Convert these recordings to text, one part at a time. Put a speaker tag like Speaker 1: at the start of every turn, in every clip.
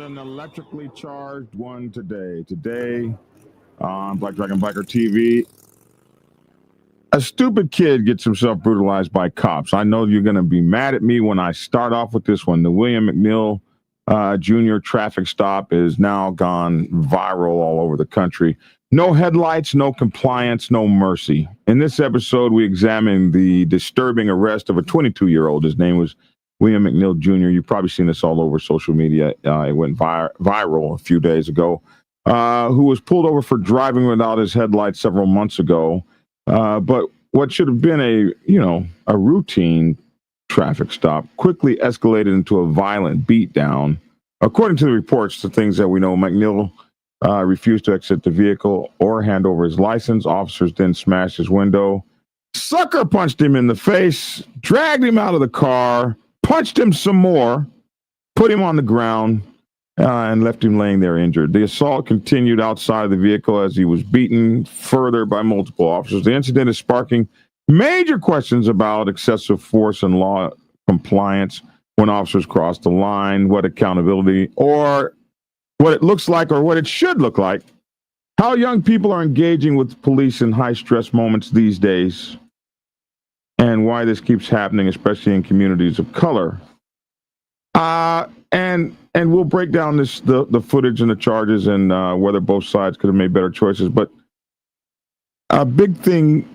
Speaker 1: an electrically charged one today. Today on Black Dragon Biker TV, a stupid kid gets himself brutalized by cops. I know you're going to be mad at me when I start off with this one. The William McNeil Jr. traffic stop is now gone viral all over the country. No headlights, no compliance, no mercy. In this episode, we examine the disturbing arrest of a 22-year-old. His name was William McNeil Jr. You've probably seen this all over social media. It went viral a few days ago. Who was pulled over for driving without his headlights several months ago. But what should have been a routine traffic stop quickly escalated into a violent beatdown. According to the reports, the things that we know, McNeil refused to exit the vehicle or hand over his license. Officers then smashed his window, sucker punched him in the face, dragged him out of the car, punched him some more, put him on the ground, and left him laying there injured. The assault continued outside of the vehicle as he was beaten further by multiple officers. The incident is sparking major questions about excessive force and law compliance when officers cross the line, what accountability, or what it looks like, or what it should look like, how young people are engaging with police in high-stress moments these days, and why this keeps happening, especially in communities of color. And we'll break down the footage and the charges and whether both sides could have made better choices. But a big thing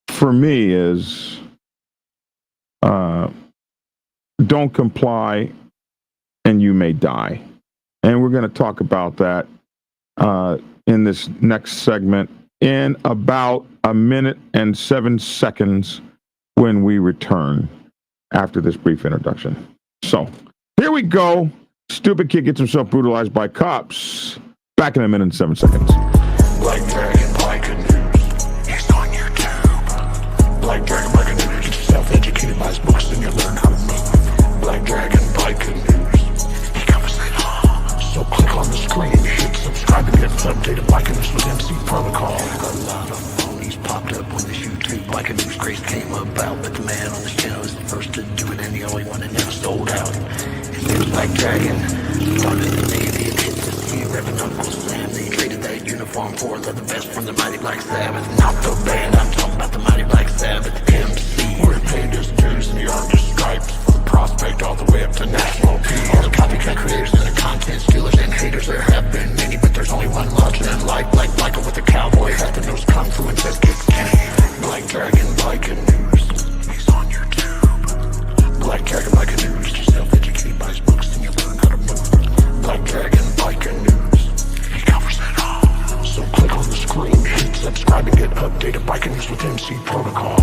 Speaker 1: for me is don't comply and you may die. And we're going to talk about that in this next segment in about a minute and 7 seconds when we return after this brief introduction. So here we go. Stupid kid gets himself brutalized by cops. Back in a minute and 7 seconds.
Speaker 2: Black Dragon Biker News. He's on YouTube. Black Dragon Biker News. Get yourself educated by his books and you'll learn how to move. Black Dragon Biker News. He covers it all. So click on the screen, hit subscribe and get updated Biker News with MC Protocol. A lot of phonies popped up when this YouTube Biker News craze came about, but the man on this channel is the first to do it and the only one that never sold out. His name was Black Dragon. Started in the Navy and hit the sea, revving Uncle Sam. They traded that uniform for the vest from the mighty Black Sabbath. Not the band, I'm talking about the mighty Black Sabbath. MC, where he paid his dues and he earned his stripes. From prospect all the way up to national peace. All the copycat creators and the content stealers and haters, there have been many, but there's only one legend in life. Like Michael with the cowboy hat that knows kung fu and says kicks Kenny. Black Dragon Biker News. He's on YouTube. Black Dragon Biker News. Yourself educated by his books and you learn how to move. Black Dragon Biker News. He covers it all. So click on the screen, hit subscribe and get updated Biker News with MC Protocol.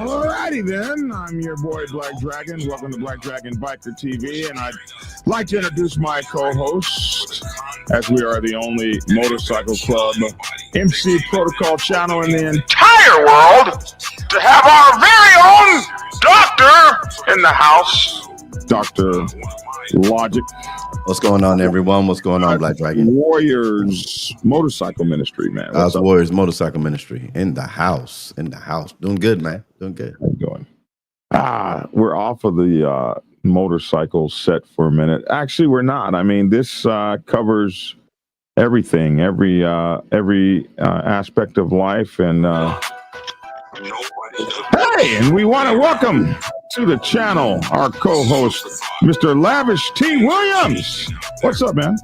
Speaker 1: Alrighty then, I'm your boy Black Dragon. Welcome to Black Dragon Biker TV, and I'd like to introduce my co-host, as we are the only motorcycle club MC Protocol channel in the entire world to have our very own doctor in the house, Dr. Logic.
Speaker 3: What's going on, everyone? What's going on, Black Dragon?
Speaker 1: Warriors Motorcycle Ministry, man.
Speaker 3: Us Warriors Motorcycle Ministry in the house. Doing good, man. Doing good.
Speaker 1: How you doing? We're off of the motorcycle set for a minute. Actually, we're not. I mean, this covers everything, every aspect of life, and hey, and we want to welcome to the channel our co-host, Mr. Lavish T. Williams. What's up, man?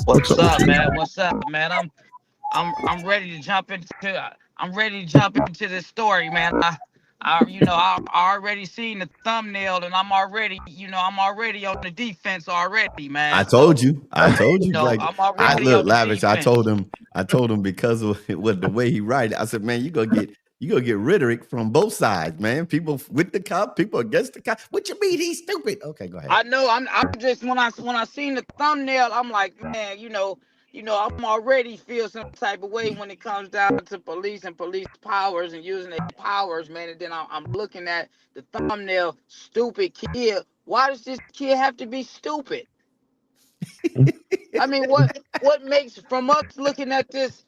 Speaker 4: What's up, man? What's up, man? I'm ready to jump into this story, man. I already seen the thumbnail, and I'm already on the defense already, man.
Speaker 3: I told you.
Speaker 4: Like,
Speaker 3: look, Lavish. I told him because of what the way he write. I said, man, you gonna get rhetoric from both sides, man. People with the cop, people against the cop. What you mean he's stupid? Okay, go ahead.
Speaker 4: I know. I'm just when I seen the thumbnail, I'm like, man, I'm already feel some type of way when it comes down to police and police powers and using their powers, man. And then I'm looking at the thumbnail, stupid kid. Why does this kid have to be stupid? I mean, what makes from us looking at this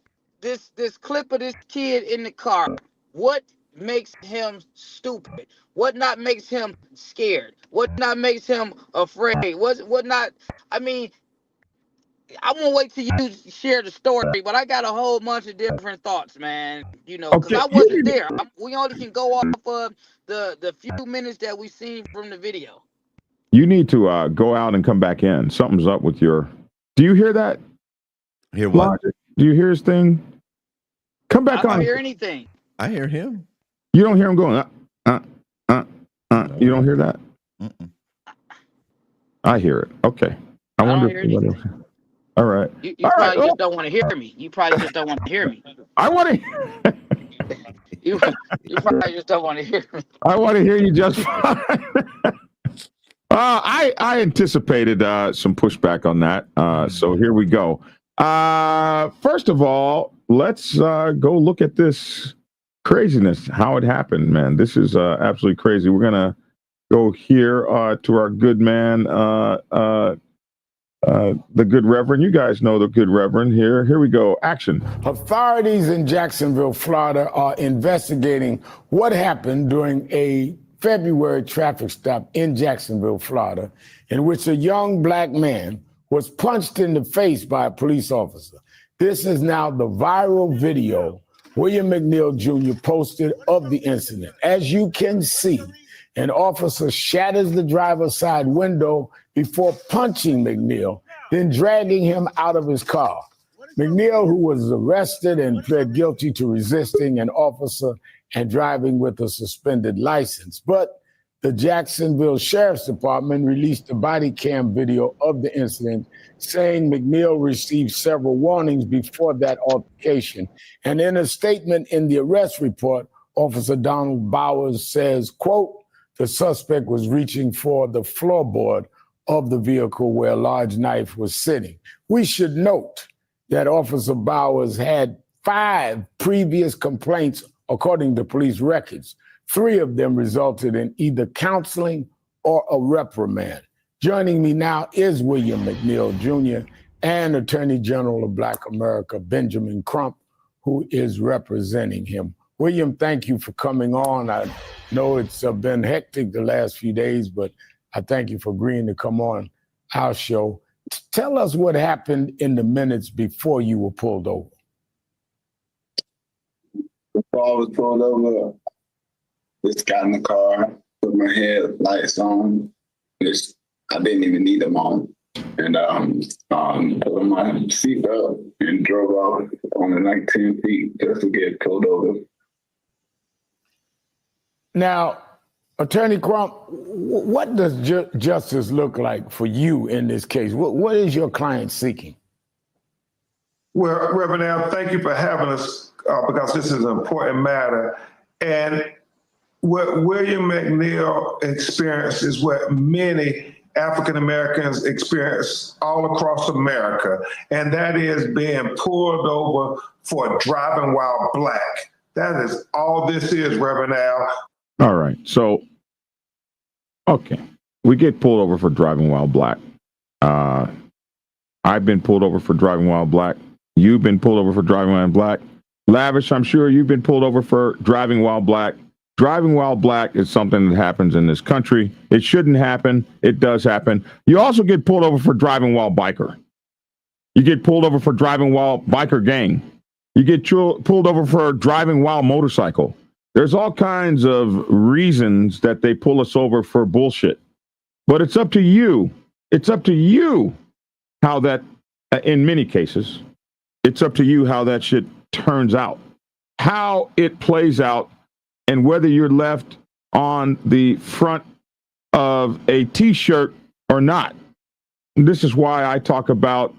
Speaker 4: clip of this kid in the car? What makes him stupid? What not makes him scared? What not makes him afraid? What not? I mean, I'm gonna wait till you share the story, but I got a whole bunch of different thoughts, man. Because
Speaker 1: Okay,
Speaker 4: I wasn't there. We only can go off of the few minutes that we seen from the video.
Speaker 1: you need to go out and come back in. Something's up with your. Do you hear that?
Speaker 3: Hear what?
Speaker 1: Logic? Do you hear his thing? Come back
Speaker 4: I don't
Speaker 1: on.
Speaker 4: hear anything.
Speaker 3: I hear him.
Speaker 1: You don't hear him going. You don't hear that?
Speaker 3: Mm-mm.
Speaker 1: I hear it. Okay.
Speaker 4: I
Speaker 1: wonder
Speaker 4: don't hear
Speaker 1: if somebody
Speaker 4: anything.
Speaker 1: else. All right.
Speaker 4: You
Speaker 1: All
Speaker 4: probably
Speaker 1: right,
Speaker 4: just don't want to hear me. You probably just don't want to hear me.
Speaker 1: I want to.
Speaker 4: You probably just don't want to hear me.
Speaker 1: I want to hear you just fine. I anticipated some pushback on that. So here we go. First of all, let's go look at this craziness, how it happened, man. This is absolutely crazy. We're going to go here to our good man, the good Reverend. You guys know the good Reverend here. Here we go. Action.
Speaker 5: Authorities in Jacksonville, Florida are investigating what happened during a February traffic stop in Jacksonville, Florida, in which a young black man was punched in the face by a police officer. This is now the viral video William McNeil Jr. posted of the incident. As you can see, an officer shatters the driver's side window before punching McNeil, then dragging him out of his car. McNeil, who was arrested and pled guilty to resisting an officer and driving with a suspended license. But the Jacksonville Sheriff's Department released a body cam video of the incident, saying McNeil received several warnings before that altercation. And in a statement in the arrest report, Officer Donald Bowers says, quote, the suspect was reaching for the floorboard of the vehicle where a large knife was sitting. We should note that Officer Bowers had 5 previous complaints, according to police records. 3 of them resulted in either counseling or a reprimand. Joining me now is William McNeil Jr. and Attorney General of Black America, Benjamin Crump, who is representing him. William, thank you for coming on. I know it's been hectic the last few days, but I thank you for agreeing to come on our show. Tell us what happened in the minutes before you were pulled over.
Speaker 6: Before I was pulled over, just got in the car, put my headlights on. I didn't even need them on. And put on my seatbelt and drove off on the 19 feet just to get pulled over.
Speaker 5: Now, Attorney Crump, what does justice look like for you in this case? What is your client seeking?
Speaker 7: Well, Reverend Al, thank you for having us because this is an important matter. And what William McNeil experienced is what many African Americans experience all across America, and that is being pulled over for driving while black. That is all this is, Reverend Al.
Speaker 1: All right. So, okay. We get pulled over for driving while black. I've been pulled over for driving while black. You've been pulled over for driving while black. Lavish, I'm sure you've been pulled over for driving while black. Driving while black is something that happens in this country. It shouldn't happen. It does happen. You also get pulled over for driving while biker. You get pulled over for driving while biker gang. You get pulled over for driving while motorcycle. There's all kinds of reasons that they pull us over for bullshit. But it's up to you. It's up to you how that, in many cases, it's up to you how that shit turns out, how it plays out, and whether you're left on the front of a T-shirt or not. This is why I talk about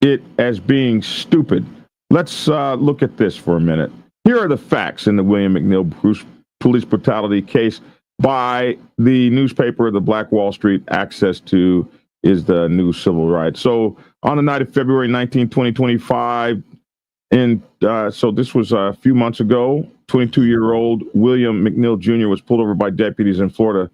Speaker 1: it as being stupid. Let's look at this for a minute. Here are the facts in the William McNeil police brutality case by the newspaper, the Black Wall Street. Access to is the new civil rights. So on the night of February 19, 2025. And so this was a few months ago. 22-year-old William McNeil Jr. was pulled over by deputies in Florida.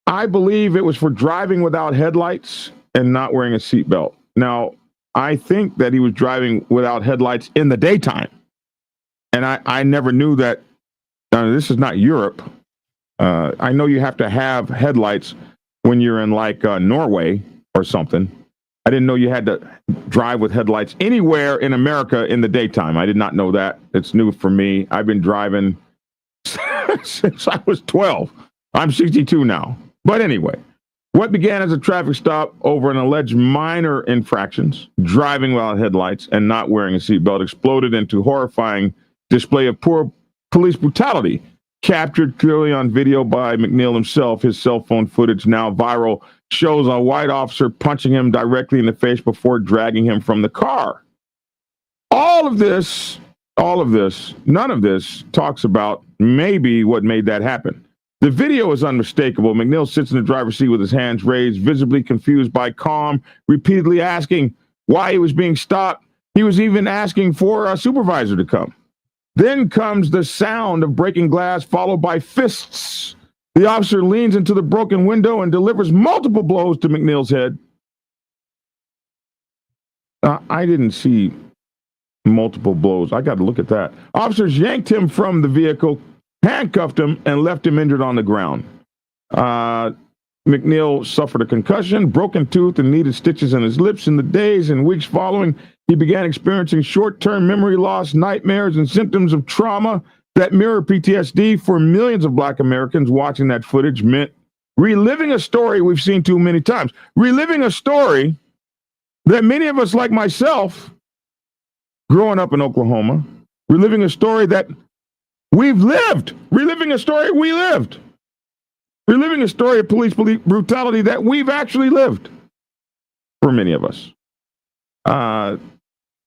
Speaker 1: I believe it was for driving without headlights and not wearing a seatbelt. Now, I think that he was driving without headlights in the daytime. And I never knew that. This is not Europe. I know you have to have headlights when you're in like Norway or something. I didn't know you had to drive with headlights anywhere in America in the daytime. I did not know that. It's new for me. I've been driving since I was 12. I'm 62 now. But anyway, what began as a traffic stop over an alleged minor infractions, driving without headlights and not wearing a seatbelt, exploded into horrifying display of poor police brutality, captured clearly on video by McNeil himself. His cell phone footage, now viral, shows a white officer punching him directly in the face before dragging him from the car. All of this, none of this talks about maybe what made that happen. The video is unmistakable. McNeil sits in the driver's seat with his hands raised, visibly confused by calm, repeatedly asking why he was being stopped. He was even asking for a supervisor to come. Then comes the sound of breaking glass, followed by fists. The officer leans into the broken window and delivers multiple blows to McNeil's head. I didn't see multiple blows. I got to look at that. Officers yanked him from the vehicle, handcuffed him, and left him injured on the ground. McNeil suffered a concussion, broken tooth, and needed stitches in his lips. In the days and weeks following, he began experiencing short-term memory loss, nightmares, and symptoms of trauma that mirror PTSD. For millions of Black Americans, watching that footage meant reliving a story we've seen too many times, reliving a story that many of us, like myself, growing up in Oklahoma, reliving a story that we've lived, reliving a story we lived, reliving a story of police brutality that we've actually lived, for many of us.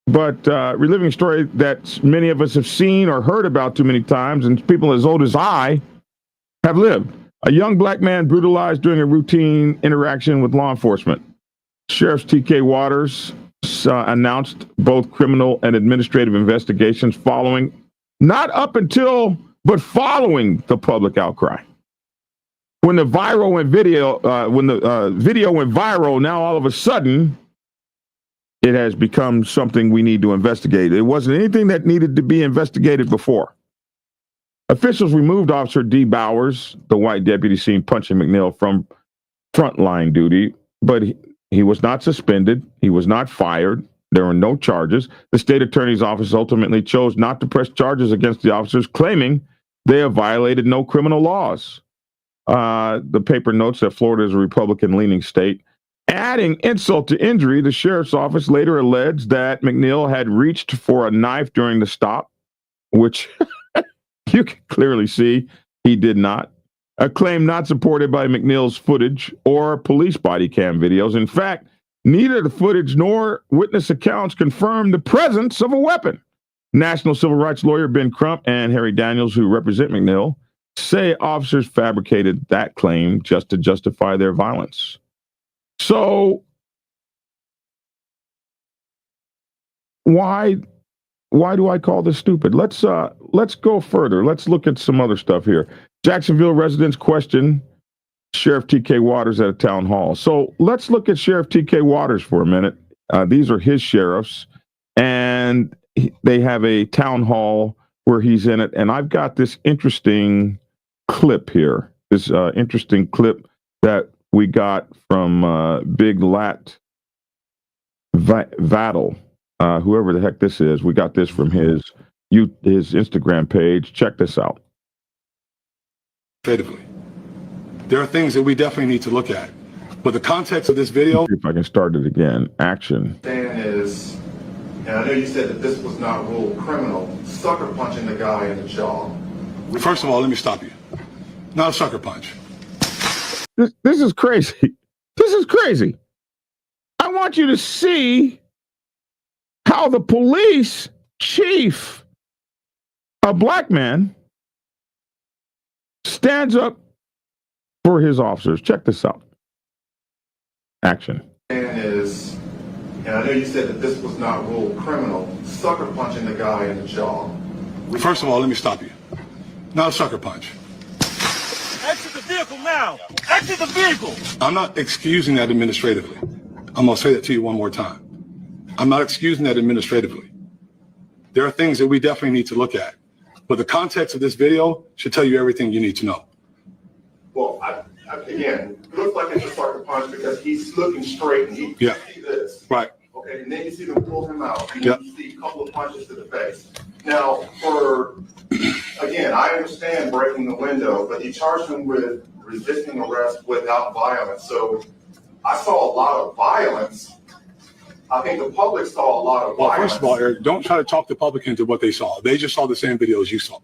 Speaker 1: But reliving a story that many of us have seen or heard about too many times, and people as old as I have lived. A young Black man brutalized during a routine interaction with law enforcement. Sheriff T.K. Waters announced both criminal and administrative investigations following, not up until, but following the public outcry. When the video went viral, now all of a sudden, it has become something we need to investigate. It wasn't anything that needed to be investigated before. Officials removed Officer D. Bowers, the white deputy seen punching McNeil, from frontline duty, but he was not suspended. He was not fired. There were no charges. The state attorney's office ultimately chose not to press charges against the officers, claiming they have violated no criminal laws. The paper notes that Florida is a Republican-leaning state. Adding insult to injury, the sheriff's office later alleged that McNeil had reached for a knife during the stop, which you can clearly see he did not. A claim not supported by McNeil's footage or police body cam videos. In fact, neither the footage nor witness accounts confirmed the presence of a weapon. National civil rights lawyer Ben Crump and Harry Daniels, who represent McNeil, say officers fabricated that claim just to justify their violence. So why do I call this stupid? Let's go further. Let's look at some other stuff here. Jacksonville residents question Sheriff T.K. Waters at a town hall. So let's look at Sheriff T.K. Waters for a minute. These are his sheriffs, and they have a town hall where he's in it. And I've got this interesting clip here, this interesting clip that we got from Big Lat Vattel, whoever the heck this is. We got this from his Instagram page. Check this out.
Speaker 8: There are things that we definitely need to look at. But the context of this video...
Speaker 1: If I can start it again. Action.
Speaker 9: Saying is, and I know you said that this was not ruled criminal, sucker punching the guy in the jaw.
Speaker 8: First of all, let me stop you. Not a sucker punch.
Speaker 1: This is crazy. This is crazy. I want you to see how the police chief, a Black man, stands up for his officers. Check this out. Action.
Speaker 9: Is, And I know you said that this was not ruled criminal, sucker punching the guy in the jaw.
Speaker 8: First of all, let me stop you. Not a sucker punch.
Speaker 10: Exit the vehicle now. Exit the vehicle.
Speaker 8: I'm not excusing that administratively. I'm going to say that to you one more time. I'm not excusing that administratively. There are things that we definitely need to look at. But the context of this video should tell you everything you need to know.
Speaker 9: Well, again, it looks like it's a sucker punch because he's looking straight and he see this.
Speaker 8: Right.
Speaker 9: Okay, and then you see them pull him out, and
Speaker 8: Yep.
Speaker 9: you see a couple of punches to the face. Now, again, I understand breaking the window, but he charged him with resisting arrest without violence. So I saw a lot of violence. I think the public saw a lot of
Speaker 8: Well,
Speaker 9: violence.
Speaker 8: first of all, Eric, don't try to talk the public into what they saw. They just saw the same video as you saw.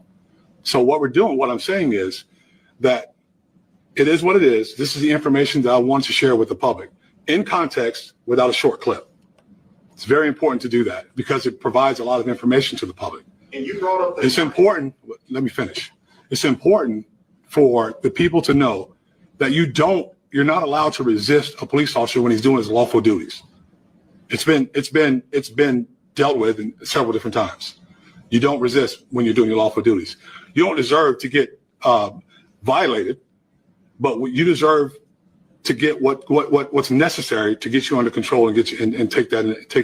Speaker 8: So what we're doing, what I'm saying is that it is what it is. This is the information that I want to share with the public in context without a short clip. It's very important to do that because it provides a lot of information to the public.
Speaker 9: And you brought up
Speaker 8: It's important. Let me finish. It's important for the people to know that you're not allowed to resist a police officer when he's doing his lawful duties. It's been dealt with in several different times. You don't resist when you're doing your lawful duties. You don't deserve to get violated, but you deserve to get what's necessary to get you under control and get you and take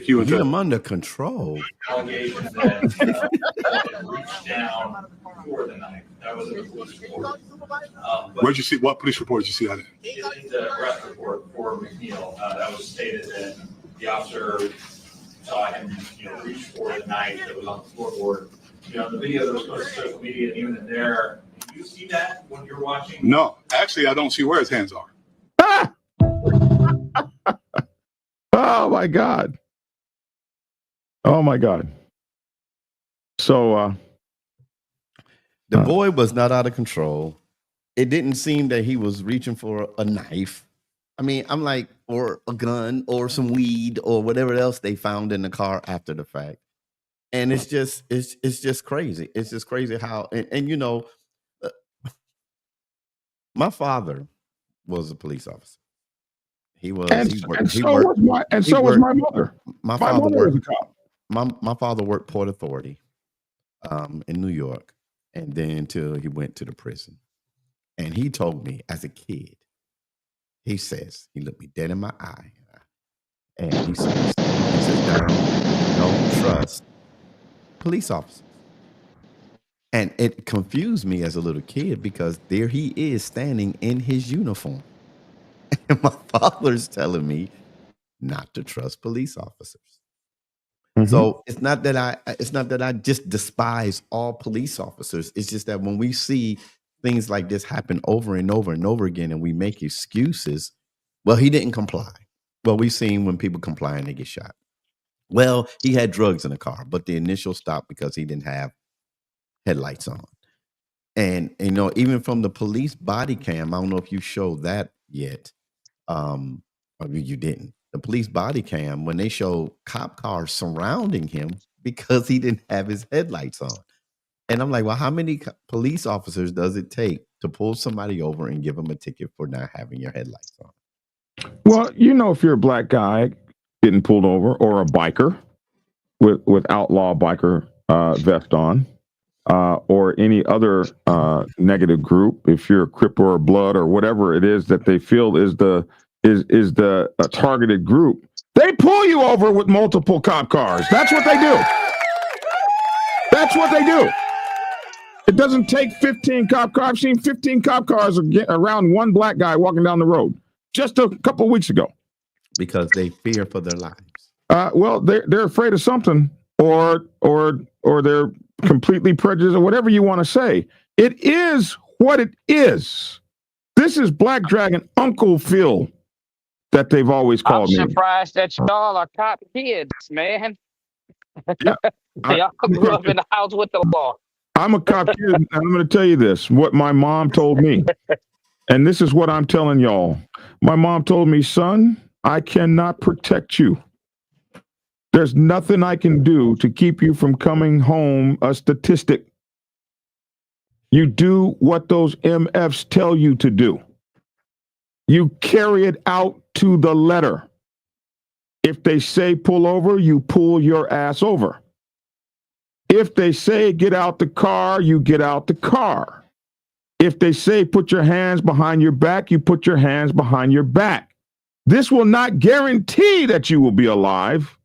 Speaker 8: you into.
Speaker 3: Get them under control.
Speaker 11: Allegations that reached down for the knife. That was in the police report.
Speaker 8: Where'd you see? What police report did you see that in?
Speaker 11: In the arrest report for McNeil, that was stated that the officer saw him, reach for the knife that was on the floorboard. The video that was posted to social media, and even in there, did you see that when you're watching?
Speaker 8: No, actually, I don't see where his hands are.
Speaker 1: Ah! Oh my God. Oh my God. So
Speaker 3: the boy was not out of control. It didn't seem that he was reaching for a knife. I mean, I'm like, or a gun or some weed or whatever else they found in the car after the fact. And it's just crazy. It's just crazy how, my father was a police officer. He was,
Speaker 1: so was my mother.
Speaker 3: My
Speaker 1: My
Speaker 3: father
Speaker 1: mother was a cop.
Speaker 3: my father worked Port Authority in New York, and then till he went to the prison. And he told me as a kid, he looked me dead in my eye, and he says, don't trust police officers. And it confused me as a little kid because there he is standing in his uniform. And my father's telling me not to trust police officers.
Speaker 1: Mm-hmm.
Speaker 3: So it's not that I just despise all police officers. It's just that when we see things like this happen over and over and over again, and we make excuses, well, he didn't comply. Well, we've seen when people comply and they get shot. Well, he had drugs in the car, but the initial stop because he didn't have headlights on. And even from the police body cam, I don't know if you showed that yet. Or you didn't. The police body cam, when they show cop cars surrounding him because he didn't have his headlights on. And I'm like, well, how many police officers does it take to pull somebody over and give them a ticket for not having your headlights on?
Speaker 1: Well, if you're a black guy getting pulled over, or a biker with outlaw biker vest on, or any other negative group, if you're a Crip or a Blood or whatever it is that they feel is the targeted group, they pull you over with multiple cop cars. That's what they do. That's what they do. It doesn't take 15 cop cars. I've seen 15 cop cars around one black guy walking down the road just a couple of weeks ago.
Speaker 3: Because they fear for their lives.
Speaker 1: Well, they're afraid of something, or they're completely prejudiced, or whatever you want to say. It is what it is. This is Black Dragon Uncle Phil that they've always called me.
Speaker 4: I'm surprised that y'all are cop kids, man.
Speaker 1: Yeah,
Speaker 4: Y'all grew up in the house with the law.
Speaker 1: I'm a cop kid, and I'm going to tell you this, what my mom told me. And this is what I'm telling y'all. My mom told me, son, I cannot protect you. There's nothing I can do to keep you from coming home a statistic. You do what those MFs tell you to do. You carry it out to the letter. If they say pull over, you pull your ass over. If they say get out the car, you get out the car. If they say put your hands behind your back, you put your hands behind your back. This will not guarantee that you will be alive,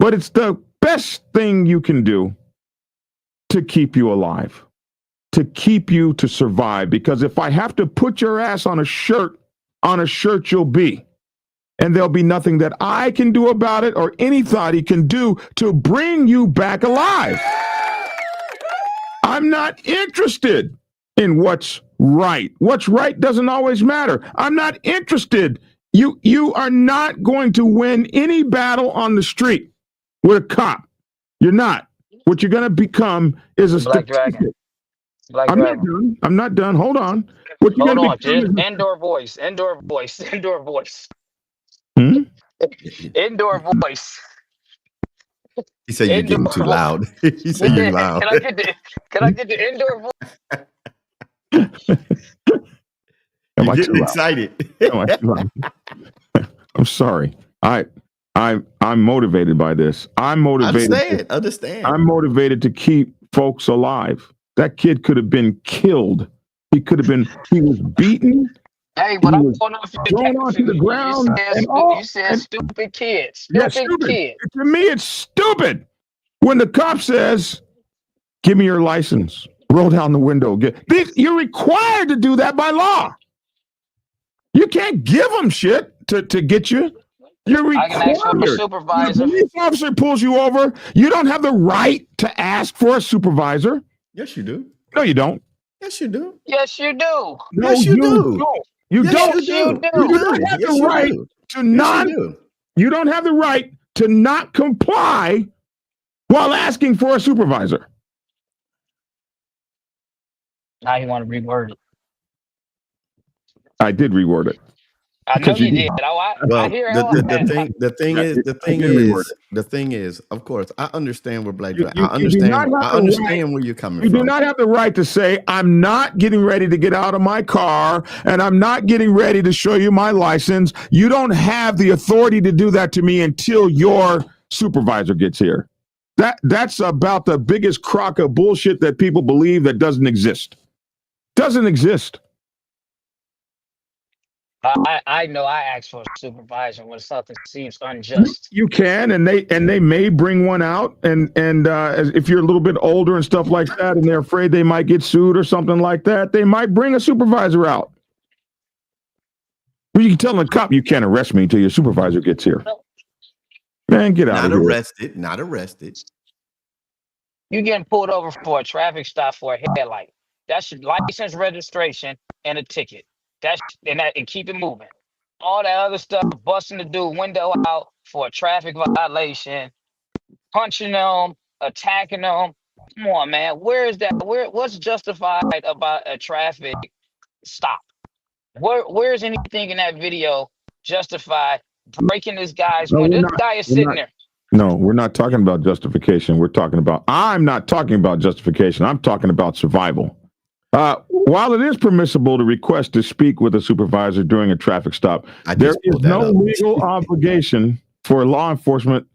Speaker 1: but it's the best thing you can do to keep you alive, to keep you to survive. Because if I have to put your ass on a shirt you'll be. And there'll be nothing that I can do about it or anybody can do to bring you back alive. I'm not interested in what's right. What's right doesn't always matter. I'm not interested. You are not going to win any battle on the street with a cop. You're not. What you're going to become is a
Speaker 4: Black
Speaker 1: statistic.
Speaker 4: Dragon. Black
Speaker 1: I'm not
Speaker 4: Dragon.
Speaker 1: done. I'm not done. Hold on. What you're
Speaker 4: Hold
Speaker 1: going
Speaker 4: on,
Speaker 1: to become
Speaker 4: just
Speaker 1: is
Speaker 4: indoor voice, indoor voice, indoor voice,
Speaker 1: Hmm?
Speaker 4: indoor voice,
Speaker 3: He said you're getting
Speaker 4: indoor
Speaker 3: too
Speaker 4: voice.
Speaker 3: loud. He said you're loud.
Speaker 4: Can I get the indoor voice?
Speaker 1: Am
Speaker 3: You're
Speaker 1: I
Speaker 3: getting
Speaker 1: too loud?
Speaker 3: excited.
Speaker 1: Am I too loud? I'm sorry. I'm motivated by this. I'm motivated.
Speaker 3: Understand.
Speaker 1: I'm motivated to keep folks alive. That kid could have been killed. He was beaten.
Speaker 4: Hey, but
Speaker 1: He
Speaker 4: I'm
Speaker 1: was
Speaker 4: going off your
Speaker 1: thrown onto the ground
Speaker 4: You said stupid kids.
Speaker 1: yeah,
Speaker 4: Stupid
Speaker 1: stupid.
Speaker 4: kid.
Speaker 1: To me, it's stupid when the cop says, "Give me your license." Roll down the window. You're required to do that by law. You can't give them shit to get you. You're
Speaker 4: I can ask for a
Speaker 1: required. When a
Speaker 4: supervisor.
Speaker 1: police officer pulls you over, you don't have the right to ask for a supervisor.
Speaker 3: Yes, you do.
Speaker 1: No, you don't.
Speaker 3: Yes, you do.
Speaker 4: Yes, you do.
Speaker 1: No,
Speaker 3: Yes, you do.
Speaker 1: don't. You
Speaker 3: Yes,
Speaker 1: don't.
Speaker 3: you do.
Speaker 4: You do.
Speaker 1: You do not have
Speaker 3: Yes,
Speaker 1: the
Speaker 3: you
Speaker 1: right
Speaker 3: do.
Speaker 1: to
Speaker 3: Yes,
Speaker 1: not.
Speaker 3: you do.
Speaker 1: You don't have the right to not comply while asking for a supervisor.
Speaker 4: Now you want to reword it.
Speaker 1: I did reword it.
Speaker 4: I know
Speaker 1: Because
Speaker 4: you
Speaker 1: you
Speaker 4: did. Oh, I
Speaker 3: Well,
Speaker 4: hear
Speaker 3: the,
Speaker 4: all
Speaker 3: the,
Speaker 4: that.
Speaker 3: the thing
Speaker 1: Yeah,
Speaker 3: is, the thing is, of course, I understand where Black Dragon. I
Speaker 1: you do not
Speaker 3: understand.
Speaker 1: have
Speaker 3: I
Speaker 1: the
Speaker 3: understand
Speaker 1: right-
Speaker 3: where you're coming
Speaker 1: You do
Speaker 3: from.
Speaker 1: not have the right to say, I'm not getting ready to get out of my car and I'm not getting ready to show you my license. You don't have the authority to do that to me until your supervisor gets here. That's about the biggest crock of bullshit that people believe that doesn't exist. Doesn't exist.
Speaker 4: I know I asked for a supervisor when something seems unjust.
Speaker 1: You can, and they may bring one out, and if you're a little bit older and stuff like that, and they're afraid they might get sued or something like that, they might bring a supervisor out. But you can tell the cop you can't arrest me until your supervisor gets here. Man, get out of here.
Speaker 3: Not arrested.
Speaker 4: You getting pulled over for a traffic stop for a headlight. That's your license, registration, and a ticket. And keep it moving. All that other stuff, busting the dude window out for a traffic violation, punching them, attacking them. Come on, man. Where is that? What's justified about a traffic stop? Where's anything in that video justified breaking this guy's
Speaker 1: No,
Speaker 4: window?
Speaker 1: we're
Speaker 4: This guy is
Speaker 1: we're
Speaker 4: sitting
Speaker 1: not.
Speaker 4: there.
Speaker 1: No, we're not talking about justification. I'm not talking about justification. I'm talking about survival. While it is permissible to request to speak with a supervisor during a traffic stop, there is no legal obligation for law enforcement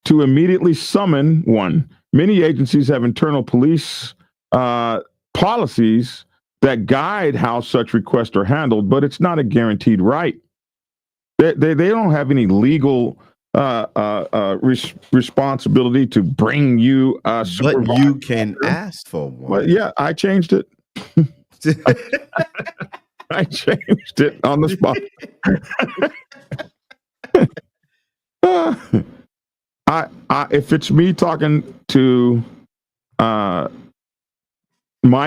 Speaker 1: to immediately summon one. Many agencies have internal police policies that guide how such requests are handled, but it's not a guaranteed right. They don't have any legal responsibility to bring you a supervisor.
Speaker 3: But you can ask for one.
Speaker 1: Well, yeah, I changed it. I changed it on the spot. If it's me talking to my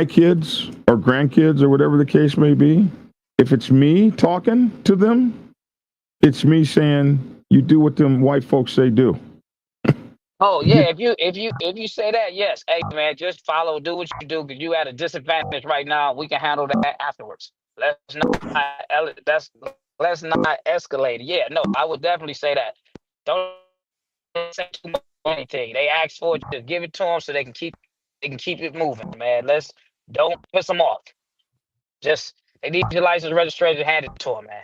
Speaker 1: kids or grandkids or whatever the case may be, if it's me talking to them, it's me saying, you do what them white folks say do.
Speaker 4: Oh yeah, if you say that, yes. Hey man, just follow, do what you do, because you at a disadvantage right now. We can handle that afterwards. Let's not escalate. Yeah, no, I would definitely say that. Don't say too much of anything. They ask for it, just give it to them so they can keep it moving, man. Don't piss them off. Just they need your license registration, hand it to them, man.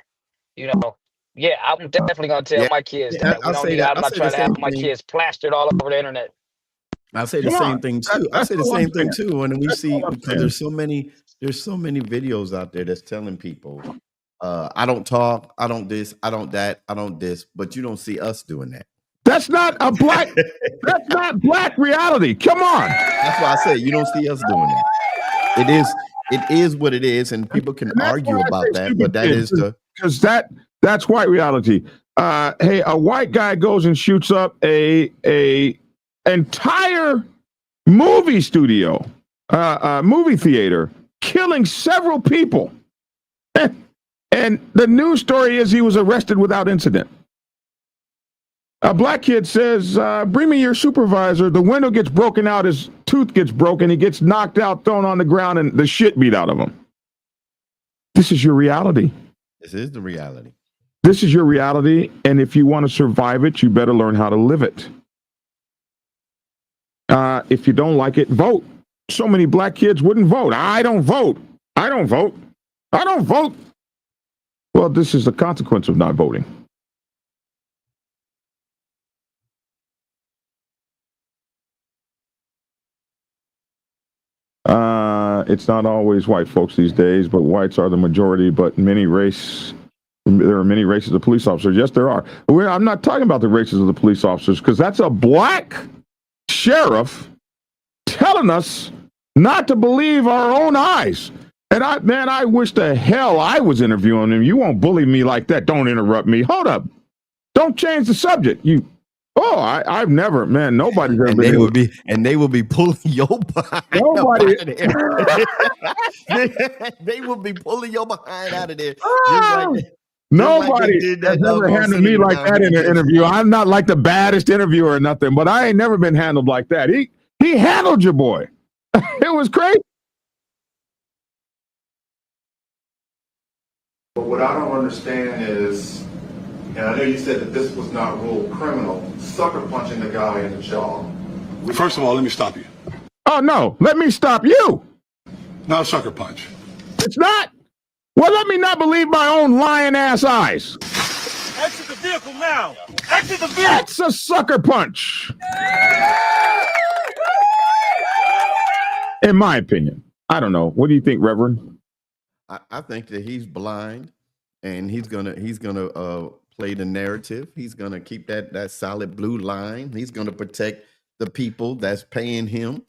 Speaker 4: You know, Yeah, I'm definitely gonna tell my kids
Speaker 3: Yeah,
Speaker 4: that. We don't need. I'm
Speaker 3: I'll
Speaker 4: not
Speaker 3: say the
Speaker 4: trying to have
Speaker 3: same
Speaker 4: my
Speaker 3: thing.
Speaker 4: kids plastered all over the internet.
Speaker 3: I'll say the
Speaker 1: Come
Speaker 3: same
Speaker 1: on.
Speaker 3: thing too. I'll
Speaker 1: That's
Speaker 3: say the
Speaker 1: all I'm
Speaker 3: same thing
Speaker 1: saying.
Speaker 3: too. When we
Speaker 1: That's
Speaker 3: see,
Speaker 1: all I'm
Speaker 3: because
Speaker 1: saying.
Speaker 3: there's so many videos out there that's telling people, I don't talk, I don't this, I don't that, I don't this, but you don't see us doing that.
Speaker 1: That's not a black. That's not black reality. Come on.
Speaker 3: That's why I say you don't see us doing that. It is what it is, and people can
Speaker 1: And that's why
Speaker 3: argue
Speaker 1: I
Speaker 3: about
Speaker 1: say
Speaker 3: that,
Speaker 1: stupid
Speaker 3: but that
Speaker 1: kids,
Speaker 3: is the
Speaker 1: because that's white reality. Hey, a white guy goes and shoots up a entire movie studio, movie theater, killing several people. And the news story is he was arrested without incident. A black kid says, bring me your supervisor. The window gets broken out. His tooth gets broken. He gets knocked out, thrown on the ground, and the shit beat out of him. This is your reality.
Speaker 3: This is the reality.
Speaker 1: This is your reality. And if you want to survive it, you better learn how to live it. If you don't like it, vote. So many black kids wouldn't vote. I don't vote. I don't vote. I don't vote. Well, this is the consequence of not voting. It's not always white folks these days, but whites are the majority, but there are many races of police officers. Yes, there are. I'm not talking about the races of the police officers, because that's a black sheriff telling us not to believe our own eyes. And I wish the hell I was interviewing him. You won't bully me like that. Don't interrupt me. Hold up. Don't change the subject. I've never, man, nobody's ever been able.
Speaker 3: They will be pulling your behind.
Speaker 1: Nobody.
Speaker 3: They will be pulling your behind out of there.
Speaker 1: Nobody has ever handled me like that in an interview. I'm not like the baddest interviewer or nothing, but I ain't never been handled like that. He handled your boy. It was crazy.
Speaker 9: But what I don't understand is, and I know you said that this was not ruled criminal, sucker punching the guy in the jaw.
Speaker 8: First of all, let me stop you.
Speaker 1: Oh, no. Let me stop you.
Speaker 8: Not a sucker punch.
Speaker 1: It's not. Well, let me not believe my own lying-ass eyes.
Speaker 10: Exit the vehicle now. Exit the vehicle.
Speaker 1: That's a sucker punch. In my opinion. I don't know. What do you think, Reverend?
Speaker 3: I think that he's blind, and he's gonna play the narrative. He's gonna keep that solid blue line. He's gonna protect the people that's paying him,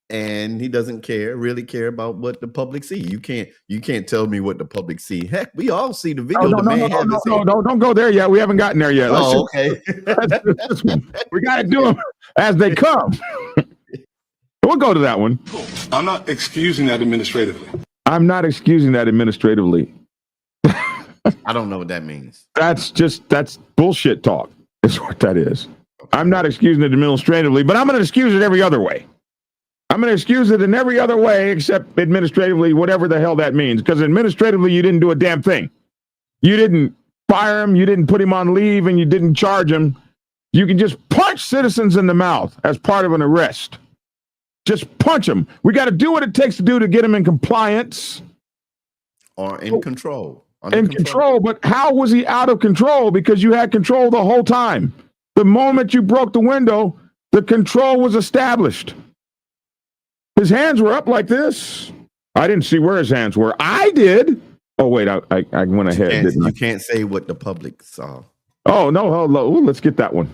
Speaker 3: and he doesn't really care about what the public see. You can't tell me what the public see. Heck, we all see the video.
Speaker 1: No, don't go there yet. We haven't gotten there yet.
Speaker 3: Okay.
Speaker 1: We got to do them as they come. We'll go to that one.
Speaker 8: I'm not excusing that administratively.
Speaker 1: I'm not excusing that administratively.
Speaker 3: I don't know what that means.
Speaker 1: That's bullshit talk, is what that is. I'm not excusing it administratively, but I'm going to excuse it every other way. I'm going to excuse it in every other way except administratively, whatever the hell that means. Because administratively, you didn't do a damn thing. You didn't fire him, you didn't put him on leave, and you didn't charge him. You can just punch citizens in the mouth as part of an arrest. Just punch them. We got to do what it takes to do to get them in compliance.
Speaker 3: Or in control.
Speaker 1: In control, but how was he out of control? Because you had control the whole time. The moment you broke the window, the control was established. His hands were up like this. I didn't see where his hands were. I did. Oh, wait, I went ahead, didn't I?
Speaker 3: You can't say what the public saw.
Speaker 1: Oh, no, let's get that one.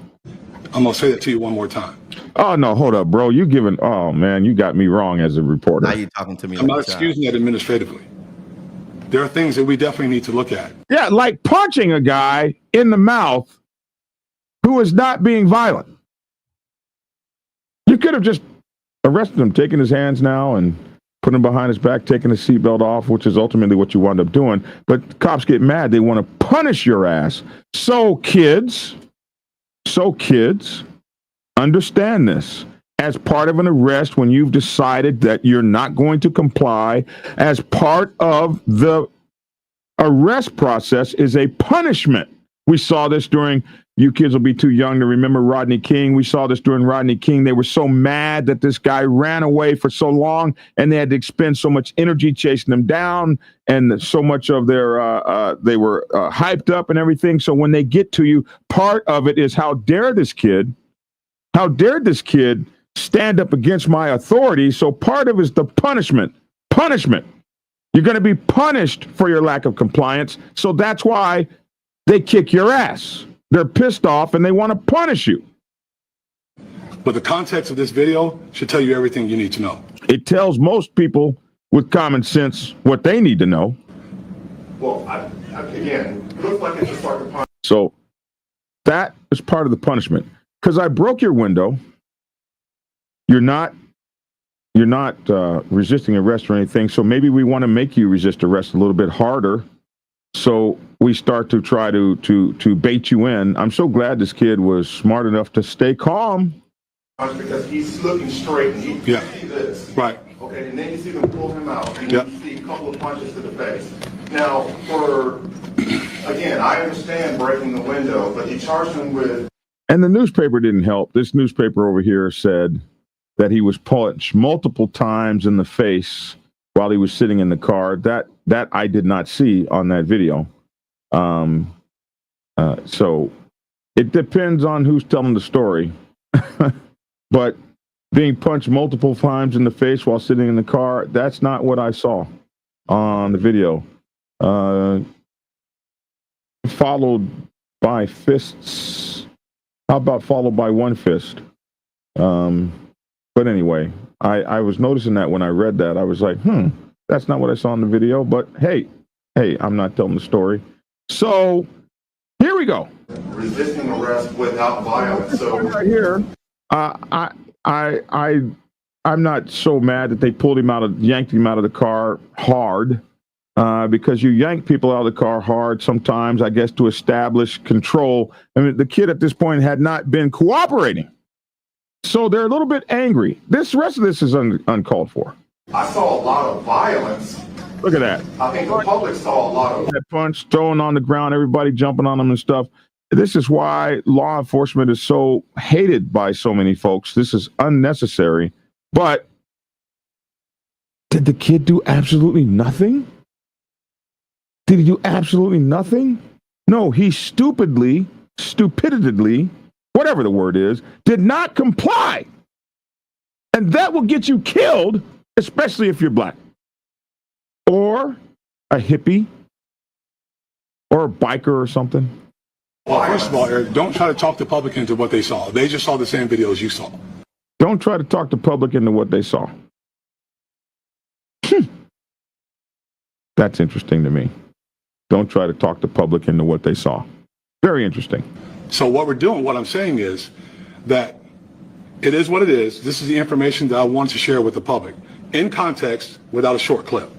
Speaker 8: I'm going to say that to you one more time.
Speaker 1: Oh, no, hold up, bro. Oh, man, you got me wrong as a reporter.
Speaker 3: Now you're talking to me
Speaker 8: I'm not excusing that administratively. There are things that we definitely need to look at.
Speaker 1: Yeah, like punching a guy in the mouth who is not being violent. You could have just arrested him, taken his hands now and put him behind his back, taking his seatbelt off, which is ultimately what you wound up doing. But cops get mad. They want to punish your ass. So kids, understand this. As part of an arrest, when you've decided that you're not going to comply, as part of the arrest process is a punishment. We saw this during You kids will be too young to remember Rodney King. We saw this during Rodney King. They were so mad that this guy ran away for so long, and they had to expend so much energy chasing him down, and so much of their they were hyped up and everything. So when they get to you, part of it is how dared this kid stand up against my authority. So part of it is the punishment. You're going to be punished for your lack of compliance. So that's why they kick your ass. They're pissed off and they want to punish you.
Speaker 8: But the context of this video should tell you everything you need to know.
Speaker 1: It tells most people with common sense what they need to know.
Speaker 9: Well, again, it looks like it's just like a punishment.
Speaker 1: So that is part of the punishment. Because I broke your window. You're not resisting arrest or anything. So maybe we want to make you resist arrest a little bit harder. So we start to try to bait you in. I'm so glad this kid was smart enough to stay calm.
Speaker 9: Because he's looking straight and you see this.
Speaker 8: Right.
Speaker 9: Okay, and then you see them pull him out and
Speaker 8: Yep.
Speaker 9: you see a couple of punches to the face. Now, again, I understand breaking the window, but he charged him with...
Speaker 1: And the newspaper didn't help. This newspaper over here said that he was punched multiple times in the face while he was sitting in the car. That I did not see on that video. So it depends on who's telling the story. But being punched multiple times in the face while sitting in the car, that's not what I saw on the video. Followed by fists. How about followed by one fist? But anyway, I was noticing that when I read that, I was like, that's not what I saw in the video. But hey, I'm not telling the story. So here we go.
Speaker 9: Resisting arrest without violence. So
Speaker 1: right here, I'm not so mad that they yanked him out of the car hard, because you yank people out of the car hard sometimes, I guess, to establish control. I mean, the kid at this point had not been cooperating, so they're a little bit angry. The rest of this is uncalled for.
Speaker 9: I saw a lot of violence.
Speaker 1: Look at that.
Speaker 9: I think the public saw a lot of
Speaker 1: that punch thrown on the ground, everybody jumping on them and stuff. This is why law enforcement is so hated by so many folks. This is unnecessary. But did the kid do absolutely nothing? Did he do absolutely nothing? No, he stupidly, whatever the word is, did not comply. And that will get you killed, especially if you're black. Or a hippie. Or a biker or something.
Speaker 8: Well, first of all, Eric, don't try to talk the public into what they saw. They just saw the same videos you saw.
Speaker 1: Don't try to talk the public into what they saw. That's interesting to me. Don't try to talk the public into what they saw. Very interesting.
Speaker 8: So what I'm saying is that it is what it is. This is the information that I want to share with the public in context without a short clip.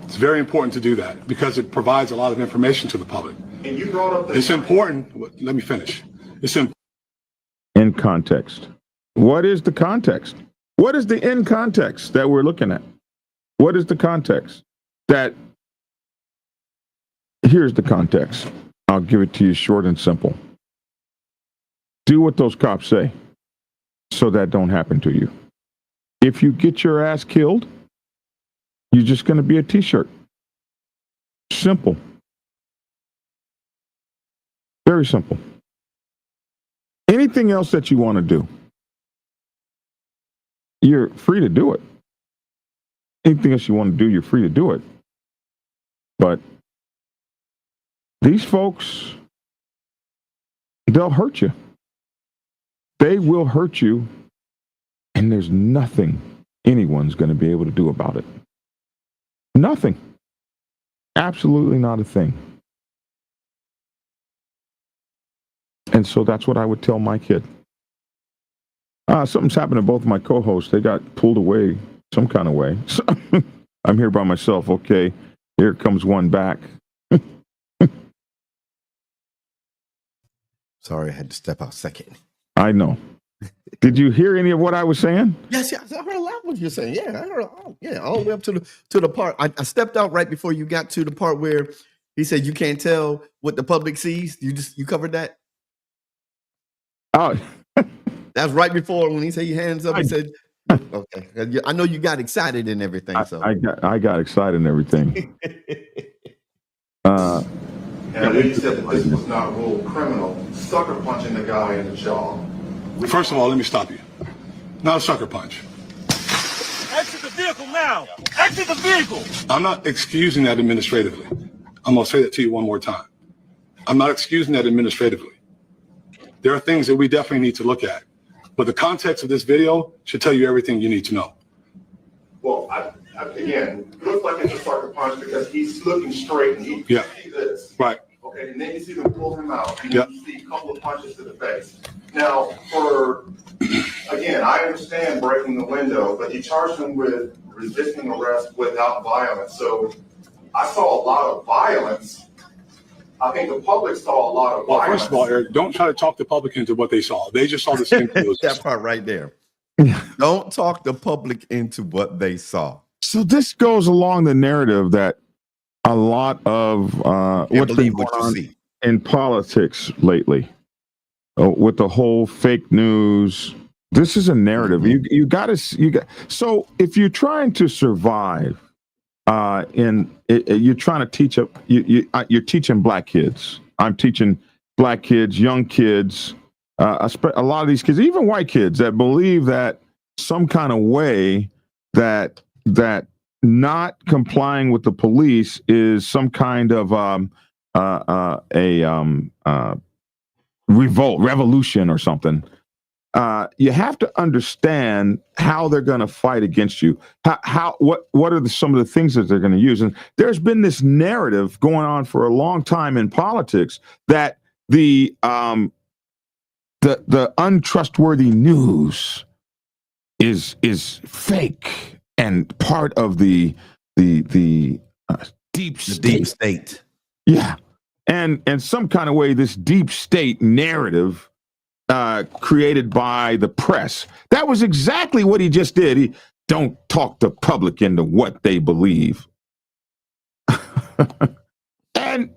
Speaker 8: It's very important to do that because it provides a lot of information to the public.
Speaker 9: And you brought up
Speaker 8: it's important. Let me finish. It's important.
Speaker 1: In context. What is the context? What is the in context that we're looking at? What is the context? Here's the context. I'll give it to you short and simple. Do what those cops say so that don't happen to you. If you get your ass killed, you're just going to be a t-shirt. Simple. Very simple. Anything else that you want to do, you're free to do it. Anything else you want to do, you're free to do it. But these folks, they'll hurt you. They will hurt you, and there's nothing anyone's going to be able to do about it. Nothing. Absolutely not a thing. And so that's what I would tell my kid. Something's happened to both of my co-hosts. They got pulled away some kind of way. So I'm here by myself. Okay, here comes one back.
Speaker 3: Sorry, I had to step out second.
Speaker 1: I know. Did you hear any of what I was saying?
Speaker 3: Yes, I heard a lot of what you're saying. Yeah, I heard all the way up to the part. I stepped out right before you got to the part where he said you can't tell what the public sees. You covered that?
Speaker 1: Oh,
Speaker 3: That's right before when he said hands up. He said, "Okay." I know you got excited and everything.
Speaker 1: I got excited and everything.
Speaker 9: And I know you said that this was not ruled criminal. Sucker punching the guy in the jaw.
Speaker 8: First of all, let me stop you. Not a sucker punch.
Speaker 10: Exit the vehicle now. Exit the vehicle.
Speaker 8: I'm not excusing that administratively. I'm going to say that to you one more time. I'm not excusing that administratively. There are things that we definitely need to look at. But the context of this video should tell you everything you need to know.
Speaker 9: Well, again, it looks like it's a sucker punch because he's looking straight and he sees this.
Speaker 8: Right.
Speaker 9: Okay, and then you see them pull him out, and
Speaker 8: Yep.
Speaker 9: you see a couple of punches to the face. Now, again, I understand breaking the window, but he charged him with resisting arrest without violence. So I saw a lot of violence. I think the public saw a lot of
Speaker 8: Well,
Speaker 9: violence.
Speaker 8: first of all, Eric, don't try to talk the public into what they saw. They just saw the same thing.
Speaker 3: That part right there. Don't talk the public into what they saw.
Speaker 1: So this goes along the narrative that a lot of what's been going on in politics lately, with the whole fake news. This is a narrative. You got. So if you're trying to survive, you're trying to teach you're teaching black kids. I'm teaching black kids, young kids, a lot of these kids, even white kids, that believe that some kind of way that not complying with the police is some kind of revolution or something. You have to understand how they're going to fight against you. What are some of the things that they're going to use? And there's been this narrative going on for a long time in politics that the untrustworthy news is fake and part of the deep state. Yeah, and some kind of way, this deep state narrative created by the press. That was exactly what he just did. He don't talk the public into what they believe. and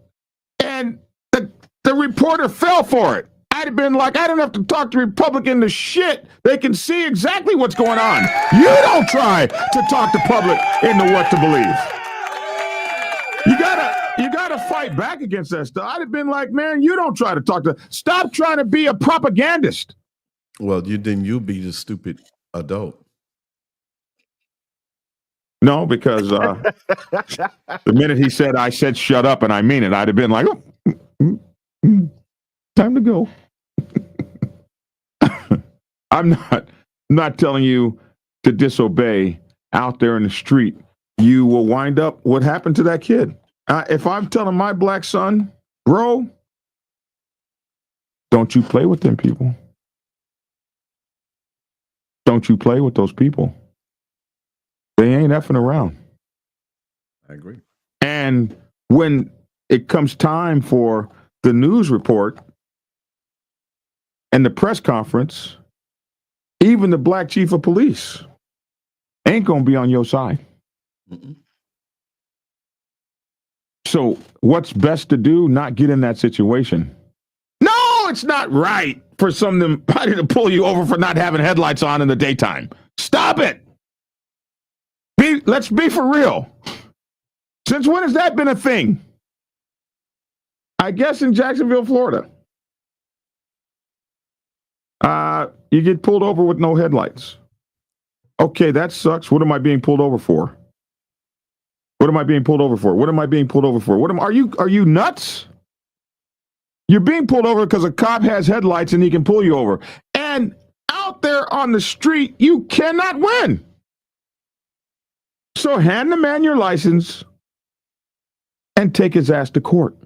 Speaker 1: the reporter fell for it. I'd have been like, I don't have to talk the Republican to shit. They can see exactly what's going on. You don't try to talk the public into what to believe. You gotta fight back against that stuff. I'd have been like, man, you don't try to stop trying to be a propagandist.
Speaker 3: Well, you'll be the stupid adult.
Speaker 1: No, because the minute he said, I said, shut up, and I mean it, I'd have been like, time to go. I'm not telling you to disobey out there in the street. You will wind up what happened to that kid. If I'm telling my black son, bro, don't you play with them people. Don't you play with those people. They ain't effing around.
Speaker 3: I agree.
Speaker 1: And when it comes time for the news report and the press conference, even the black chief of police ain't going to be on your side. Mm-mm. So what's best to do? Not get in that situation. No, it's not right for somebody to pull you over for not having headlights on in the daytime. Stop it. Let's be for real. Since when has that been a thing? I guess in Jacksonville, Florida. You get pulled over with no headlights. Okay, that sucks. What am I being pulled over for? What am I being pulled over for? What am I being pulled over for? Are you nuts? You're being pulled over because a cop has headlights and he can pull you over. And out there on the street, you cannot win. So hand the man your license and take his ass to court.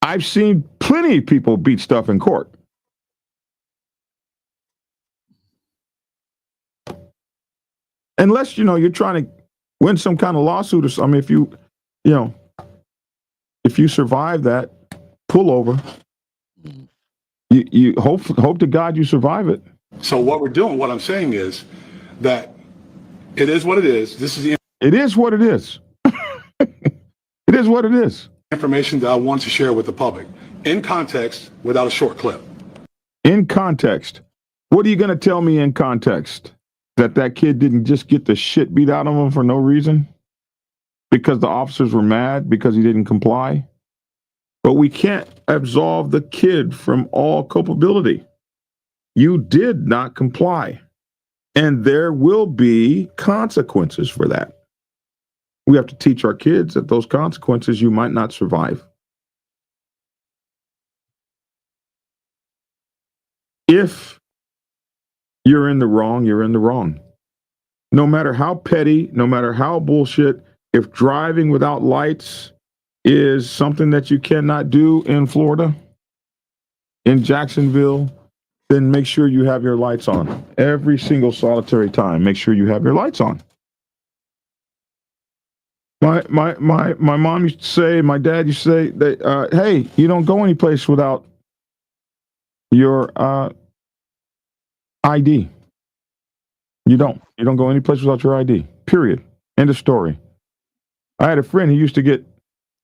Speaker 1: I've seen plenty of people beat stuff in court. Unless, you're trying to win some kind of lawsuit or something. If you survive that pullover, you hope to God you survive it.
Speaker 8: So what I'm saying is that it is what it is.
Speaker 1: It is what it is. It is what it is.
Speaker 8: Information that I want to share with the public in context without a short clip.
Speaker 1: In context, what are you going to tell me in context? That kid didn't just get the shit beat out of him for no reason? Because the officers were mad because he didn't comply? But we can't absolve the kid from all culpability. You did not comply. And there will be consequences for that. We have to teach our kids that those consequences you might not survive. If you're in the wrong, you're in the wrong. No matter how petty, no matter how bullshit, if driving without lights is something that you cannot do in Florida, in Jacksonville, then make sure you have your lights on. Every single solitary time, make sure you have your lights on. My mom used to say, my dad used to say that, hey, you don't go anyplace without your ID. You don't go anyplace without your ID. Period. End of story. I had a friend who used to get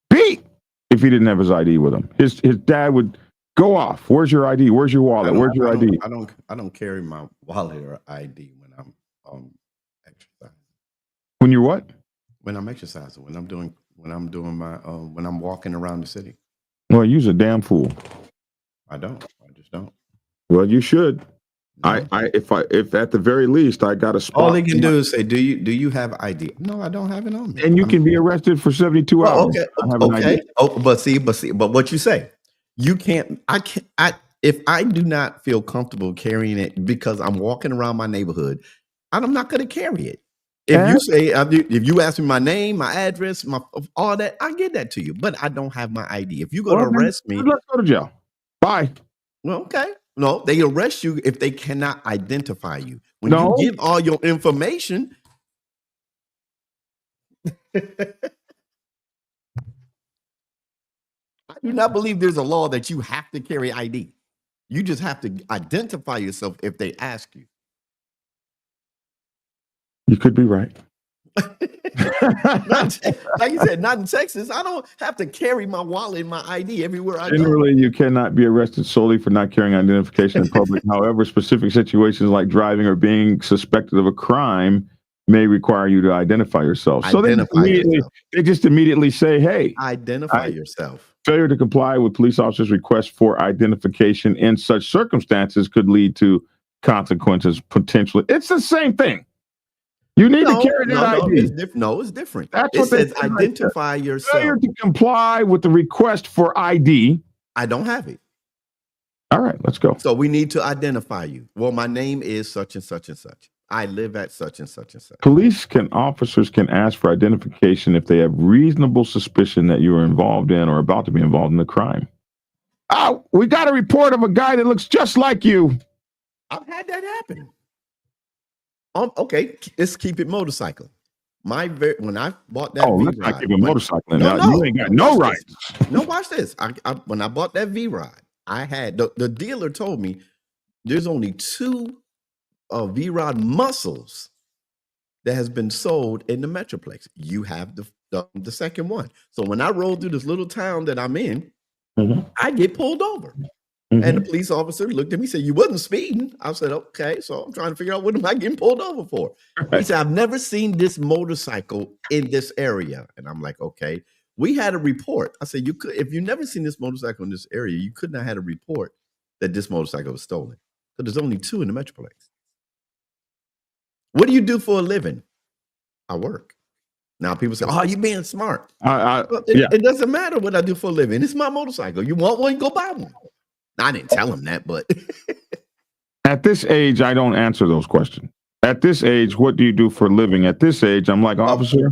Speaker 1: beat if he didn't have his ID with him. His dad would go off. Where's your ID? Where's your wallet? Where's your ID?
Speaker 3: I don't carry my wallet or ID when I'm exercising.
Speaker 1: When you're what?
Speaker 3: When I'm exercising. When I'm doing my when I'm walking around the city.
Speaker 1: Well, you're a damn fool.
Speaker 3: I just don't.
Speaker 1: Well, you should.
Speaker 3: No.
Speaker 1: If at the very least I got a spot.
Speaker 3: All they can do is say, "Do you have ID?" No, I don't have it on me.
Speaker 1: And you can be arrested for 72 hours.
Speaker 3: Okay. Oh, but what you say? You can't. If I do not feel comfortable carrying it because I'm walking around my neighborhood, I'm not going to carry it. If you ask me my name, my address, all that, I get that to you. But I don't have my ID. If you're going to arrest me,
Speaker 1: let's go to jail. Bye.
Speaker 3: Well, okay. No, they arrest you if they cannot identify you. When you give all your information, I do not believe there's a law that you have to carry ID. You just have to identify yourself if they ask you.
Speaker 1: You could be right.
Speaker 3: Like you said, not in Texas. I don't have to carry my wallet and my ID everywhere I go.
Speaker 1: Generally, you cannot be arrested solely for not carrying identification in public. However, specific situations like driving or being suspected of a crime may require you to identify yourself. So they just immediately say, hey,
Speaker 3: identify yourself.
Speaker 1: Failure to comply with police officers' request for identification in such circumstances could lead to consequences potentially. It's the same thing. You need to carry that ID.
Speaker 3: It's different.
Speaker 1: That's
Speaker 3: it says identify yourself.
Speaker 1: Failure to comply with the request for ID.
Speaker 3: I don't have it.
Speaker 1: All right, let's go.
Speaker 3: So we need to identify you. Well, my name is such and such and such. I live at such and such and such.
Speaker 1: Officers can ask for identification if they have reasonable suspicion that you are involved in or about to be involved in a crime. Oh, we got a report of a guy that looks just like you.
Speaker 3: I've had that happen. Okay, let's keep it motorcycle. When I bought that
Speaker 1: let's not keep it motorcycle. You ain't got no rights.
Speaker 3: No, watch this. When I bought that V-Ride, I had the dealer told me there's only 2 V-Rod muscles that has been sold in the Metroplex. You have the second one. So when I roll through this little town that I'm in, I get pulled over. And the police officer looked at me and said, "You wasn't speeding." I said, "Okay." So I'm trying to figure out what am I getting pulled over for. He said, "I've never seen this motorcycle in this area." And I'm like, "Okay." We had a report. I said, if you never seen this motorcycle in this area, you could not have had a report that this motorcycle was stolen. So there's only 2 in the Metroplex. What do you do for a living? I work. Now people say, "Oh, you being smart." It doesn't matter what I do for a living. It's my motorcycle. You want one, go buy one. I didn't tell him that, but
Speaker 1: at this age, I don't answer those questions. At this age, what do you do for a living? At this age, I'm like, officer,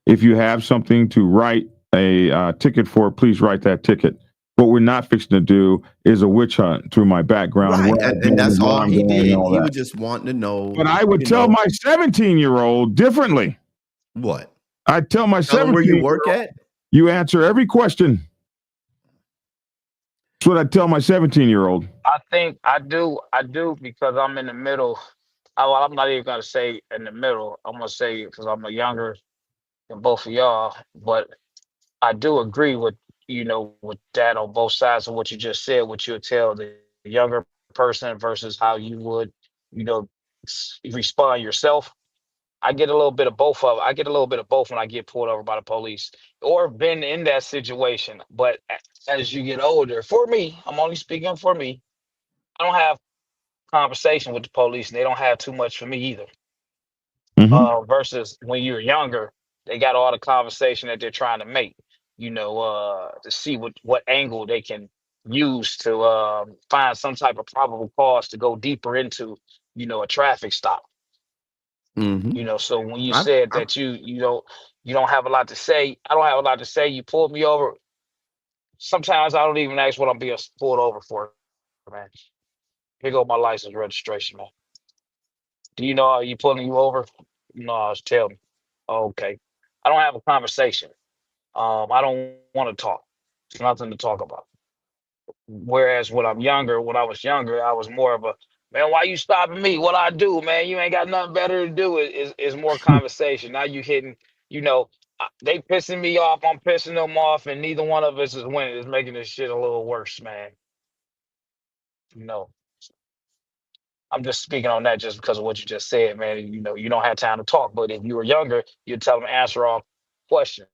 Speaker 1: if you have something to write a ticket for, please write that ticket. What we're not fixing to do is a witch hunt through my background.
Speaker 3: Right. And that's all he did. He was just wanting to know.
Speaker 1: But I would tell my 17-year-old differently.
Speaker 3: What?
Speaker 1: I'd tell my 17-year-old,
Speaker 3: where you work at?
Speaker 1: You answer every question. That's what I tell my 17-year-old.
Speaker 4: I think I do because I'm in the middle. Well, I'm not even gonna say in the middle. I'm gonna say because I'm younger than both of y'all. But I do agree with with that on both sides of what you just said. What you'll tell the younger person versus how you would, you know, respond yourself. I get a little bit of both of I get a little bit of both when I get pulled over by the police or been in that situation. But as you get older, for me, I'm only speaking for me. I don't have conversation with the police, and they don't have too much for me either. Versus when you're younger, they got all the conversation that they're trying to make. To see what angle they can use to find some type of probable cause to go deeper into, a traffic stop. So when you said that you don't have a lot to say, I don't have a lot to say. You pulled me over. Sometimes I don't even ask what I'm being pulled over for, man. Here go my license registration, man. Do you know how you pulling you over? No, just tell me. Okay. I don't have a conversation. I don't want to talk. There's nothing to talk about. Whereas when I was younger, I was more of a man. Why you stopping me? What I do, man? You ain't got nothing better to do. Is more conversation. Now you hitting. They pissing me off. I'm pissing them off, and neither one of us is winning. It's making this shit a little worse, man. You know. I'm just speaking on that just because of what you just said, man. You don't have time to talk. But if you were younger, you'd tell them to answer all questions.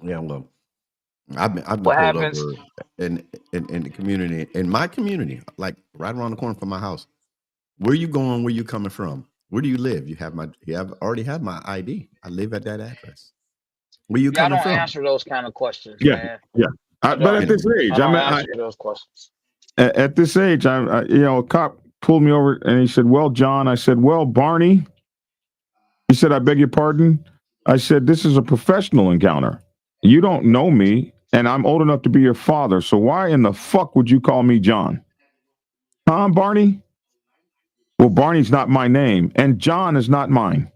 Speaker 3: Yeah, well, I've been
Speaker 4: What
Speaker 3: pulled
Speaker 4: happens?
Speaker 3: over in the community, in my community, like right around the corner from my house. Where you going? Where you coming from? Where do you live? You already have my ID. I live at that address. Where you
Speaker 4: Yeah, I
Speaker 3: coming
Speaker 4: don't
Speaker 3: from?
Speaker 4: answer those kind of questions,
Speaker 1: Yeah,
Speaker 4: man.
Speaker 1: yeah.
Speaker 4: I
Speaker 1: But at
Speaker 4: don't.
Speaker 1: this age,
Speaker 4: I don't answer those questions.
Speaker 1: at this age, a cop pulled me over and he said, "Well, John," I said, "Well, Barney." He said, "I beg your pardon." I said, "This is a professional encounter. You don't know me, and I'm old enough to be your father. So why in the fuck would you call me John? Huh, Barney? Well, Barney's not my name, and John is not mine.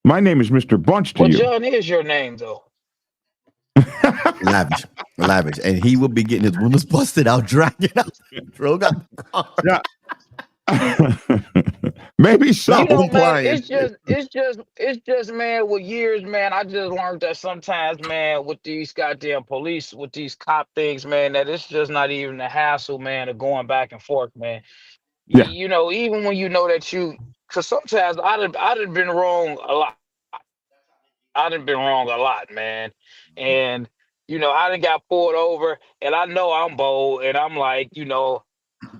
Speaker 1: My name is Mr. Bunch to
Speaker 4: Well,
Speaker 1: you."
Speaker 4: John is your name, though.
Speaker 3: Lavish, and he will be getting his windows busted out, dragging out, drove out the car.
Speaker 1: Yeah. Maybe so.
Speaker 4: Man, it's just, man, with years, man, I just learned that sometimes, man, with these goddamn police, with these cop things, man, that it's just not even a hassle, man, of going back and forth, man.
Speaker 1: Yeah.
Speaker 4: Even when you know that because sometimes I'd have been wrong a lot. I done been wrong a lot, man. And, I done got pulled over and I know I'm bold and I'm like,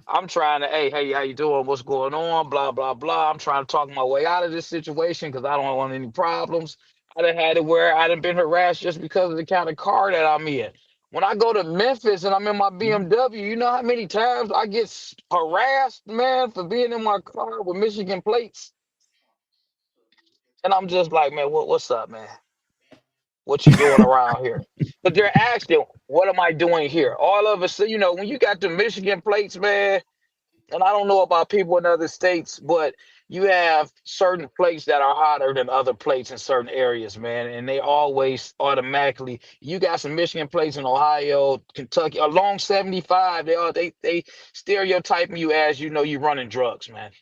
Speaker 4: I'm trying to, hey, how you doing? What's going on? Blah, blah, blah. I'm trying to talk my way out of this situation because I don't want any problems. I done had it where I done been harassed just because of the kind of car that I'm in. When I go to Memphis and I'm in my BMW, you know how many times I get harassed, man, for being in my car with Michigan plates? And I'm just like, man, what's up, man? What you doing around here? But they're asking, what am I doing here? All of us, when you got the Michigan plates, man, and I don't know about people in other states, but you have certain plates that are hotter than other plates in certain areas, man. And they always automatically, you got some Michigan plates in Ohio, Kentucky, along 75, they stereotyping you as, you running drugs, man.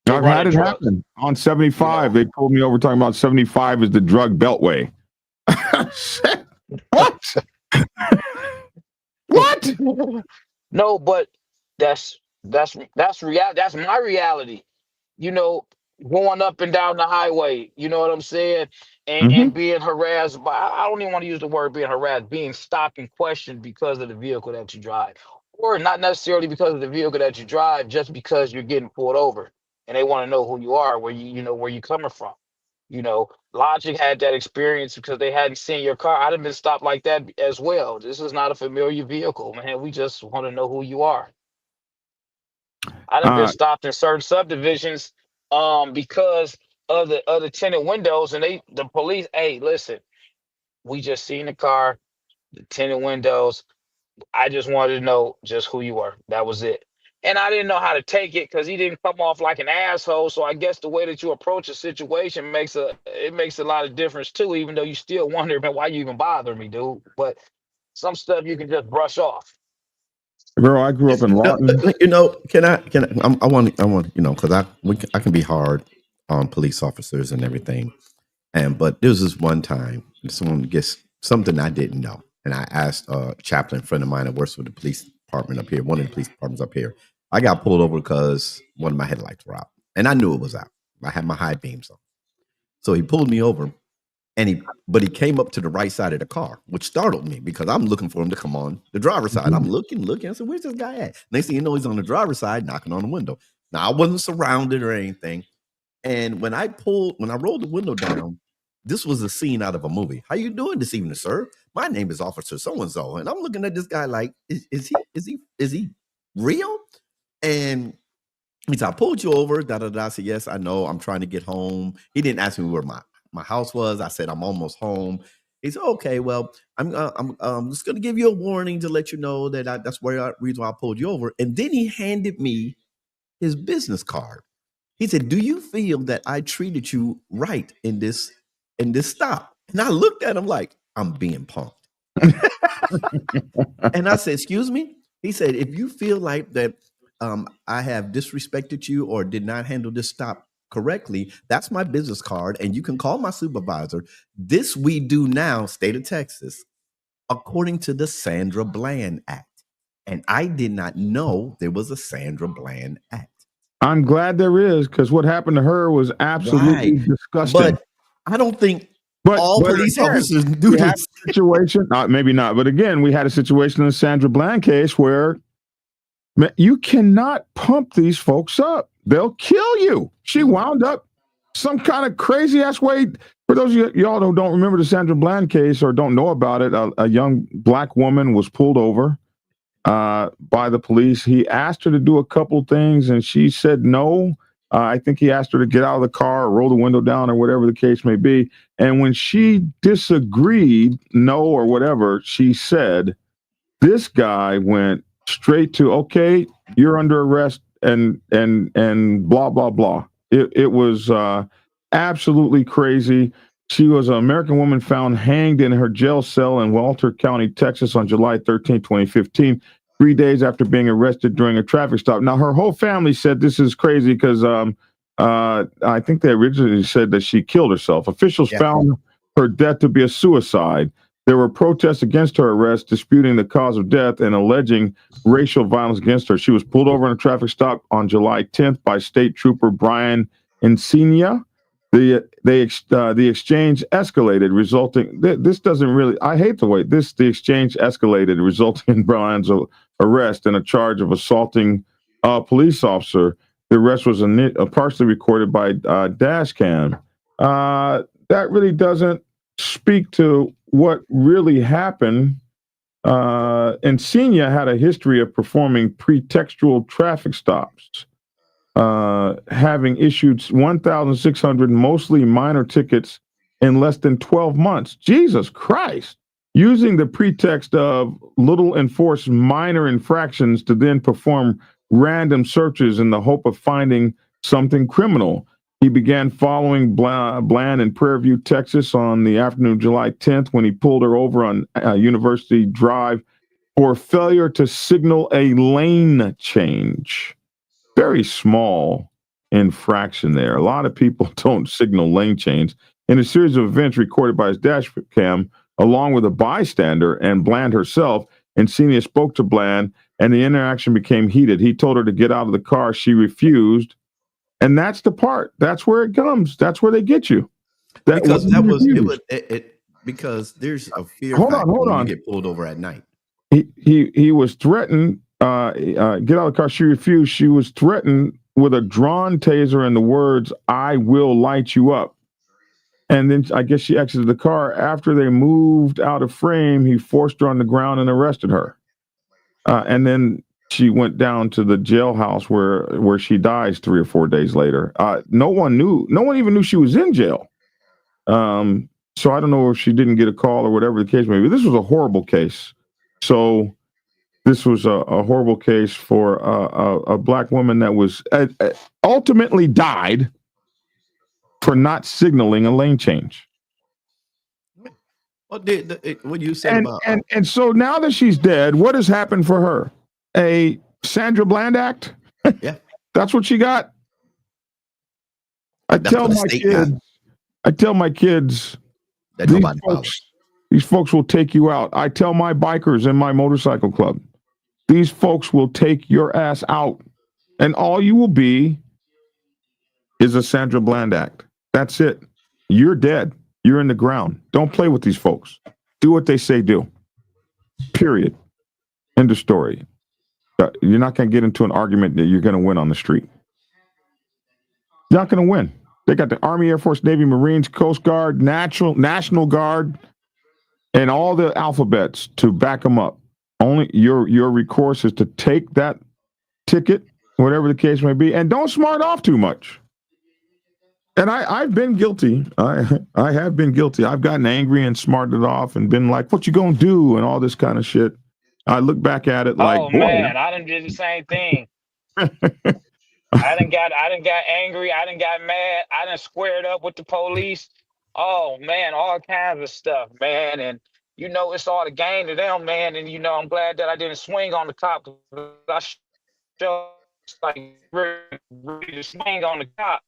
Speaker 1: I've had it happen on 75. They pulled me over talking about 75 is the drug beltway. What? What?
Speaker 4: No, but that's reality. That's my reality. Going up and down the highway. You know what I'm saying? And being harassed by. I don't even want to use the word being harassed. Being stopped and questioned because of the vehicle that you drive, or not necessarily because of the vehicle that you drive, just because you're getting pulled over, and they want to know who you are, where you coming from. Logic had that experience because they hadn't seen your car. I'd have been stopped like that as well. This is not a familiar vehicle, man. We just want to know who you are. I'd have been stopped in certain subdivisions because of the tinted windows, and the police, hey, listen, we just seen the car, the tinted windows. I just wanted to know just who you were. That was it. And I didn't know how to take it because he didn't come off like an asshole. So I guess the way that you approach a situation makes a lot of difference too, even though you still wonder, man, why you even bother me, dude? But some stuff you can just brush off.
Speaker 1: Girl, I grew up in Lawton.
Speaker 3: I want, because I can be hard on police officers and everything. But there was this one time someone gets something I didn't know. and I asked a chaplain friend of mine that works with the police department up here, one of the police departments up here. I got pulled over because one of my headlights were out, and I knew it was out. I had my high beams on. So he pulled me over, and he came up to the right side of the car, which startled me because I'm looking for him to come on the driver's side. I'm looking. I said, "Where's this guy at?" Next thing you know, he's on the driver's side, knocking on the window. Now I wasn't surrounded or anything, and when I rolled the window down, this was a scene out of a movie. "How you doing this evening, sir? My name is Officer so and so," and I'm looking at this guy like, "Is he real?" And he said, "I pulled you over." I said, "Yes, I know. I'm trying to get home." He didn't ask me where my house was. I said, "I'm almost home." He said, "Okay, well, I'm just going to give you a warning to let you know that that's the reason why I pulled you over." And then he handed me his business card. He said, "Do you feel that I treated you right in this stop?" And I looked at him like, I'm being punked. And I said, "Excuse me?" He said, "If you feel like that I have disrespected you or did not handle this stop correctly, that's my business card, and you can call my supervisor. This we do now, state of Texas, according to the Sandra Bland Act." And I did not know there was a Sandra Bland Act.
Speaker 1: I'm glad there is, because what happened to her was absolutely disgusting.
Speaker 3: But I don't think all police officers do this.
Speaker 1: Situation, maybe not, but again, we had a situation in the Sandra Bland case where you cannot pump these folks up. They'll kill you. She wound up some kind of crazy ass way. For those of y'all who don't remember the Sandra Bland case or don't know about it, a young black woman was pulled over by the police. He asked her to do a couple things and she said no. I think he asked her to get out of the car or roll the window down or whatever the case may be. And when she disagreed, no or whatever she said, this guy went straight to, "Okay, you're under arrest," and blah blah blah. It was absolutely crazy. She was an American woman found hanged in her jail cell in Walter County, Texas on July 13, 2015, 3 days after being arrested during a traffic stop. Now, her whole family said this is crazy because I think they originally said that she killed herself. Officials found her death to be a suicide. There were protests against her arrest, disputing the cause of death and alleging racial violence against her. She was pulled over in a traffic stop on July 10th by State Trooper Brian Encina. The exchange escalated, resulting. This doesn't really. I hate the way the exchange escalated, resulting in Brian's arrest and a charge of assaulting a police officer. The arrest was partially recorded by dash cam. That really doesn't speak to what really happened. Encina had a history of performing pretextual traffic stops, having issued 1,600 mostly minor tickets in less than 12 months. Jesus Christ. Using the pretext of little enforced minor infractions to then perform random searches in the hope of finding something criminal. He began following Bland in Prairie View, Texas on the afternoon of July 10th when he pulled her over on University Drive for failure to signal a lane change. Very small infraction there. A lot of people don't signal lane change. In a series of events recorded by his dash cam, along with a bystander and Bland herself, Encina spoke to Bland and the interaction became heated. He told her to get out of the car. She refused. And that's the part. That's where it comes. That's where they get you.
Speaker 3: Because there's a fear factor when you get pulled over at night.
Speaker 1: He was threatened. Get out of the car. She refused. She was threatened with a drawn taser and the words, "I will light you up." And then I guess she exited the car. After they moved out of frame, he forced her on the ground and arrested her. And then she went down to the jailhouse where she dies 3 or 4 days later. No one even knew she was in jail. So I don't know if she didn't get a call or whatever the case may be. This was a horrible case. So this was a horrible case for a black woman that was ultimately died for not signaling a lane change.
Speaker 3: Well, what you said about
Speaker 1: and so now that she's dead, what has happened for her? A Sandra Bland Act?
Speaker 3: Yeah,
Speaker 1: that's what she got. I tell my kids
Speaker 3: that nobody follows.
Speaker 1: These folks will take you out. I tell my bikers in my motorcycle club, these folks will take your ass out. And all you will be is a Sandra Bland act. That's it. You're dead. You're in the ground. Don't play with these folks. Do what they say do. Period. End of story. You're not going to get into an argument that you're going to win on the street. You're not going to win. They got the Army, Air Force, Navy, Marines, Coast Guard, National Guard, and all the alphabets to back them up. Only your recourse is to take that ticket, whatever the case may be, and don't smart off too much. And I've been guilty. I have been guilty. I've gotten angry and smarted off and been like, what you gonna do? And all this kind of shit. I look back at it like,
Speaker 4: oh man, I done did the same thing. I done got angry. I done got mad. I done squared up with the police. Oh man, all kinds of stuff, man. And you know, it's all the game to them, man. And you know, I'm glad that I didn't swing on the cop. I still like ready to swing on the cop.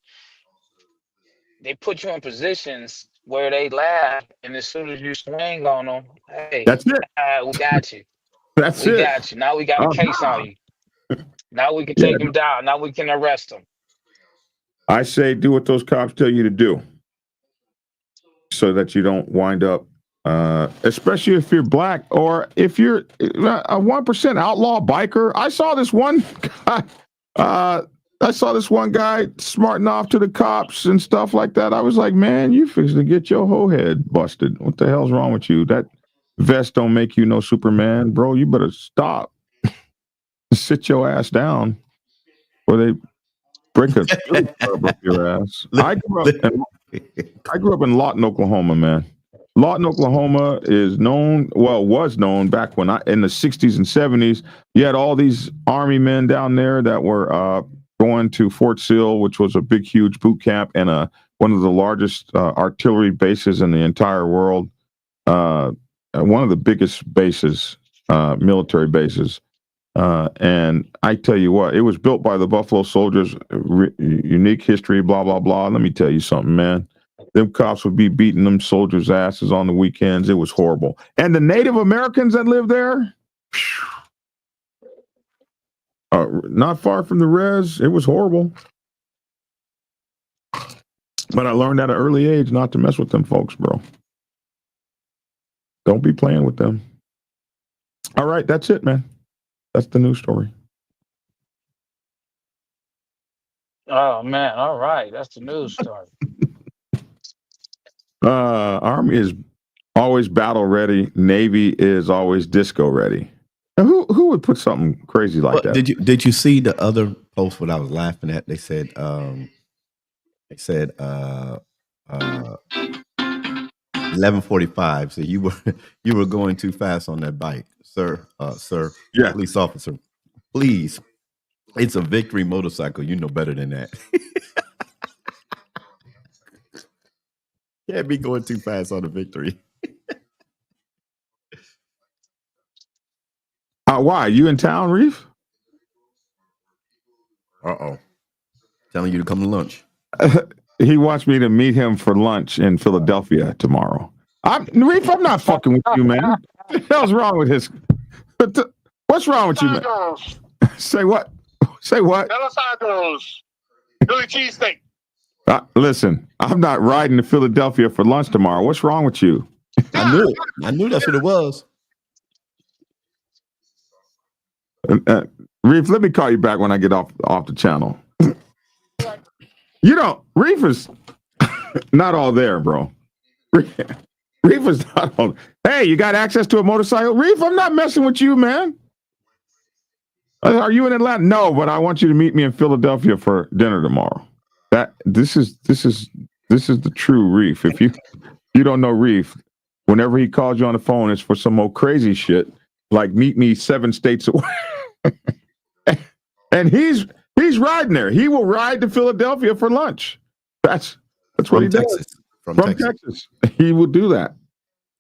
Speaker 4: They put you in positions where they laugh, and as soon as you swing on them, hey,
Speaker 1: that's it.
Speaker 4: We got you.
Speaker 1: That's
Speaker 4: we
Speaker 1: it.
Speaker 4: got you. Now we got a case on you. Now we can take him down. Now we can arrest him.
Speaker 1: I say do what those cops tell you to do so that you don't wind up, especially if you're black or if you're a 1% outlaw biker. I saw this one guy smarting off to the cops and stuff like that. I was like, man, you fixing to get your whole head busted. What the hell's wrong with you? That vest don't make you no Superman, bro. You better stop. Sit your ass down, or they break a curb up your ass. I grew up in Lawton, Oklahoma, man. Lawton, Oklahoma was known back when in the 60s and 70s. You had all these Army men down there that were going to Fort Sill, which was a big, huge boot camp and one of the largest artillery bases in the entire world. One of the biggest bases, military bases. And I tell you what, it was built by the Buffalo Soldiers, unique history, blah, blah, blah. Let me tell you something, man. Them cops would be beating them soldiers' asses on the weekends. It was horrible. And the Native Americans that lived there, not far from the res, it was horrible. But I learned at an early age not to mess with them folks, bro. Don't be playing with them. All right, that's it, man. That's the news story.
Speaker 4: Oh man, all right. That's the news story.
Speaker 1: Army is always battle ready. Navy is always disco ready. Now, who would put something crazy like that?
Speaker 3: Did you see the other post what I was laughing at? They said 11:45. So you were going too fast on that bike, sir.
Speaker 1: Yeah.
Speaker 3: Police officer, please. It's a Victory motorcycle. You know better than that. Can't be going too fast on a Victory.
Speaker 1: Why? You in town, Reef?
Speaker 3: Telling you to come to lunch.
Speaker 1: He wants me to meet him for lunch in Philadelphia tomorrow. Reef, I'm not fucking with you, man. What the hell's wrong with his? What's wrong with you, man? Say what? Say what?
Speaker 10: Los Santos. Philly cheesesteak.
Speaker 1: Listen, I'm not riding to Philadelphia for lunch tomorrow. What's wrong with you?
Speaker 3: I knew it. I knew that's what it was.
Speaker 1: Reef, let me call you back when I get off the channel. You know, Reef is not all there, bro. Reef is not all. Hey, you got access to a motorcycle? Reef, I'm not messing with you, man. Are you in Atlanta? No, but I want you to meet me in Philadelphia for dinner tomorrow. This is the true Reef. If you don't know Reef, whenever he calls you on the phone, it's for some old crazy shit like meet me 7 states away. And he's riding there. He will ride to Philadelphia for lunch. That's what he does. From Texas. He will do that.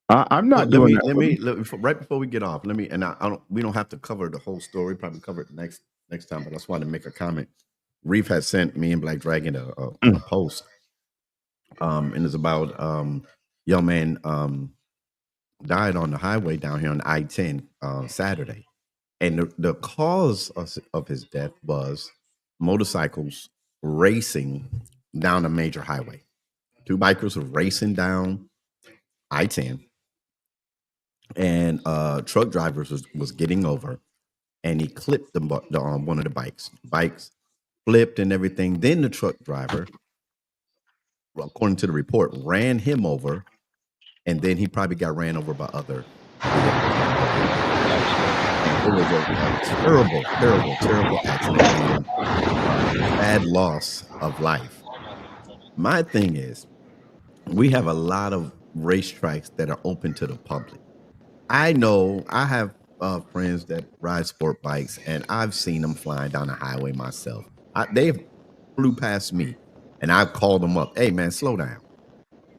Speaker 1: I'm not doing that.
Speaker 3: Let me right before we get off. We don't have to cover the whole story. Probably cover it next time. But I just wanted to make a comment. Reef had sent me and Black Dragon a post, and it's about young man died on the highway down here on I-10 Saturday. And the cause of his death was motorcycles racing down a major highway. Two bikers were racing down I-10, and truck drivers was getting over, and he clipped one of the bikes. Bikes flipped and everything. Then the truck driver, well, according to the report, ran him over, and then he probably got ran over by other. It was a terrible, terrible, terrible accident and bad loss of life. My thing is, we have a lot of racetracks that are open to the public. I know I have friends that ride sport bikes, and I've seen them flying down the highway myself. They flew past me, and I've called them up. Hey, man, slow down.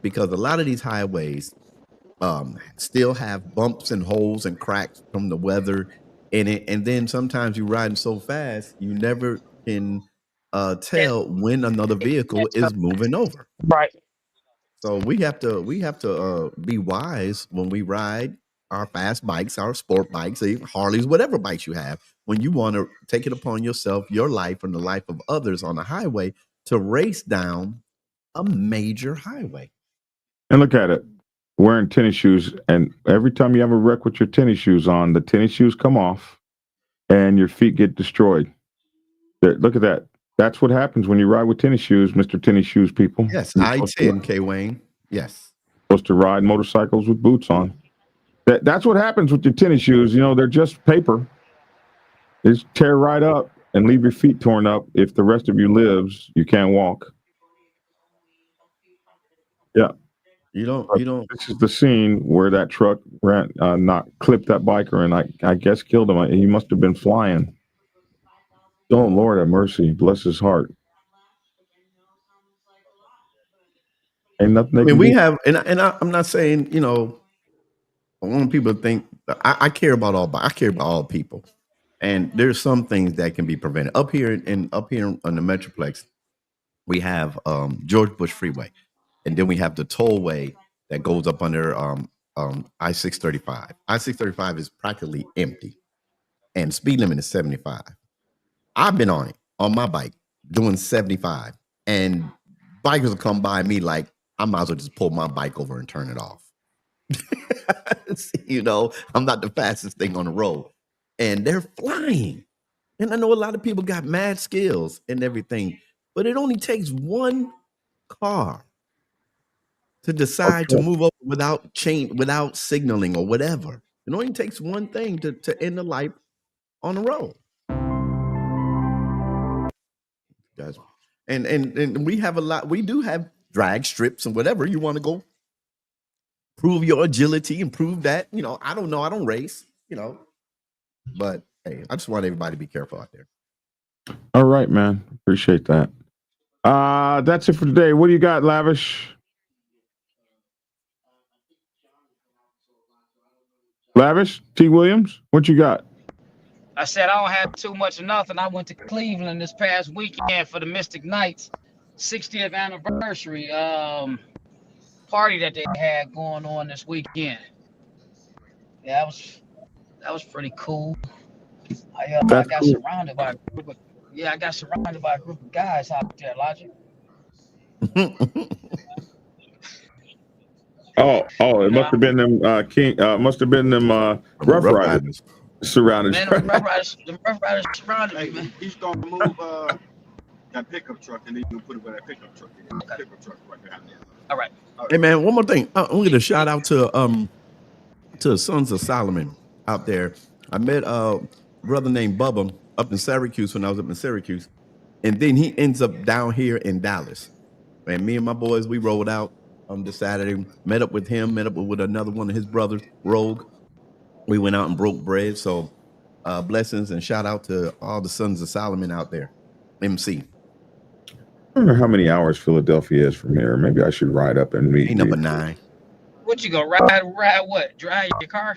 Speaker 3: Because a lot of these highways still have bumps and holes and cracks from the weather in it. And then sometimes you're riding so fast, you never can tell when another vehicle is moving over.
Speaker 4: Right.
Speaker 3: So we have to be wise when we ride our fast bikes, our sport bikes, Harleys, whatever bikes you have, when you want to take it upon yourself, your life and the life of others on the highway to race down a major highway.
Speaker 1: And look at it, wearing tennis shoes, and every time you have a wreck with your tennis shoes on, the tennis shoes come off and your feet get destroyed. Look at that. That's what happens when you ride with tennis shoes, Mr. Tennis Shoes people.
Speaker 3: Yes, I-10, K. Wayne. Yes.
Speaker 1: Supposed to ride motorcycles with boots on. That's what happens with your tennis shoes. You know, they're just paper. They just tear right up and leave your feet torn up. If the rest of you lives, you can't walk. Yeah.
Speaker 3: You don't.
Speaker 1: This is the scene where that truck clipped that biker and I guess killed him. He must have been flying. Oh, Lord have mercy. Bless his heart. Ain't nothing.
Speaker 3: I mean, we have, and I'm not saying, you know, I want people to think I care about all people, and there's some things that can be prevented. Up here on the Metroplex, we have George Bush Freeway, and then we have the tollway that goes up under I-635. I-635 is practically empty, and speed limit is 75. I've been on it on my bike doing 75, and bikers will come by me like I might as well just pull my bike over and turn it off. You know, I'm not the fastest thing on the road, and they're flying. And I know a lot of people got mad skills and everything, but it only takes one car to decide to move over without signaling or whatever. It only takes one thing to end the life on the road. Guys, and we have a lot. We do have drag strips and whatever you want to go prove your agility and prove that, you know, I don't know, I don't race, you know, but hey, I just want everybody to be careful out there.
Speaker 1: All right, man. Appreciate that. That's it for today. What do you got, Lavish? Lavish, T. Williams, what you got?
Speaker 4: I said I don't have too much of nothing. I went to Cleveland this past weekend for the Mystic Knights 60th anniversary party that they had going on this weekend. Yeah, that was pretty cool. I got surrounded by a group of guys out there, Logic.
Speaker 1: It must have been them Rough Riders surrounded.
Speaker 4: Man, the Rough Riders surrounded me, man.
Speaker 12: He's gonna move that pickup truck, and then you can put it where that pickup truck is. Okay. Pickup truck right behind there.
Speaker 4: All right.
Speaker 3: Hey man, one more thing. I'm gonna shout out to Sons of Solomon out there. I met a brother named Bubba up in Syracuse when I was up in Syracuse, and then he ends up down here in Dallas. And me and my boys, we rolled out this Saturday. Met up with him. Met up with another one of his brothers, Rogue. We went out and broke bread. So blessings and shout out to all the Sons of Solomon out there. MC.
Speaker 1: I don't know how many hours Philadelphia is from here. Maybe I should ride up and meet.
Speaker 3: Number 9.
Speaker 4: What you gonna ride what? Drive your car?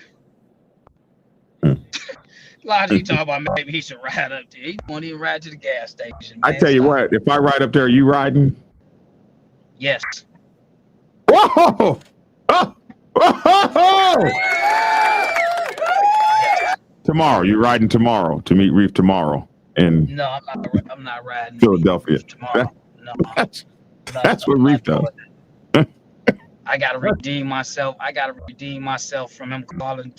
Speaker 4: Logic, you talking about maybe he should ride up there. He won't even ride to the gas station. Man.
Speaker 1: I tell you what, if I ride up there, are you riding?
Speaker 4: Yes.
Speaker 1: Whoa! Oh! Tomorrow, you're riding tomorrow to meet Reef tomorrow in
Speaker 4: No, I'm not riding
Speaker 1: Philadelphia.
Speaker 4: tomorrow. No,
Speaker 1: That's what Reef does.
Speaker 4: I gotta redeem myself. I gotta redeem myself from him calling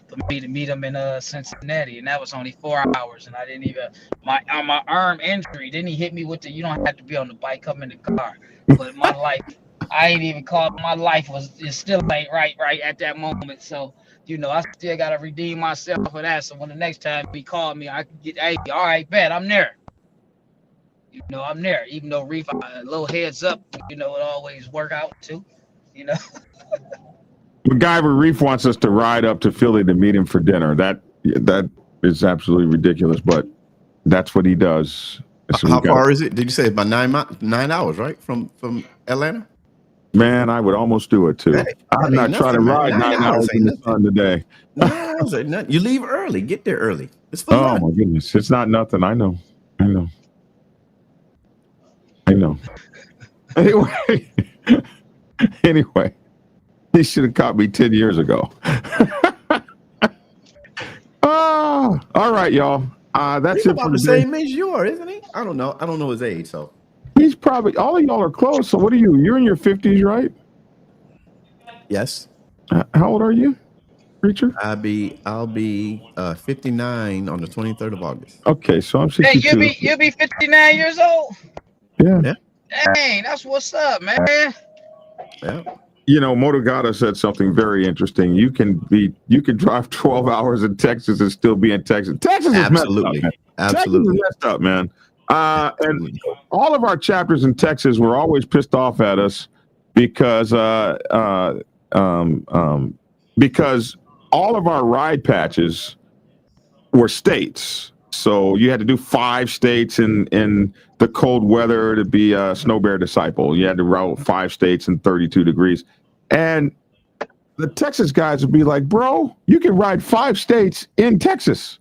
Speaker 4: for me to meet him in Cincinnati, and that was only 4 hours, and I didn't even my arm injury. Then he hit me with the you don't have to be on the bike, come in the car. But my life, I ain't even called. My life it still ain't right at that moment. So I still gotta redeem myself for that. So when the next time he called me, I can get hey, all right, bet I'm there. I'm there. Even though Reef, a little heads up, it always work out too.
Speaker 1: MacGyver Reef wants us to ride up to Philly to meet him for dinner. That is absolutely ridiculous, but that's what he does. So
Speaker 3: how far is it? Did you say about 9 hours, right? From Atlanta?
Speaker 1: Man, I would almost do it too.
Speaker 3: Hey,
Speaker 1: I'm not trying to ride 9 hours in the sun today.
Speaker 3: 9 hours ain't nothing. You leave early. Get there early. It's for
Speaker 1: lunch. My goodness. It's not nothing. I know. Anyway, he should have caught me 10 years ago. All right, y'all. That's it.
Speaker 3: About the same age you are, isn't he? I don't know his age, so
Speaker 1: he's probably all of y'all are close. So what are you? You're in your 50s, right?
Speaker 3: Yes.
Speaker 1: How old are you, Richard?
Speaker 3: I'll be 59 on the 23rd of August.
Speaker 1: Okay, so I'm 62.
Speaker 4: Hey, you'll be 59 years old.
Speaker 1: Yeah.
Speaker 4: Dang, that's what's up, man.
Speaker 3: Yeah.
Speaker 1: Motogata said something very interesting. You can drive 12 hours in Texas and still be in Texas. Texas is
Speaker 3: absolutely
Speaker 1: messed up, man.
Speaker 3: Absolutely
Speaker 1: Texas is messed up, man. And all of our chapters in Texas were always pissed off at us because all of our ride patches were states. So you had to do 5 states in the cold weather to be a Snow Bear disciple. You had to route 5 states in 32 degrees. And the Texas guys would be like, bro, you can ride 5 states in Texas.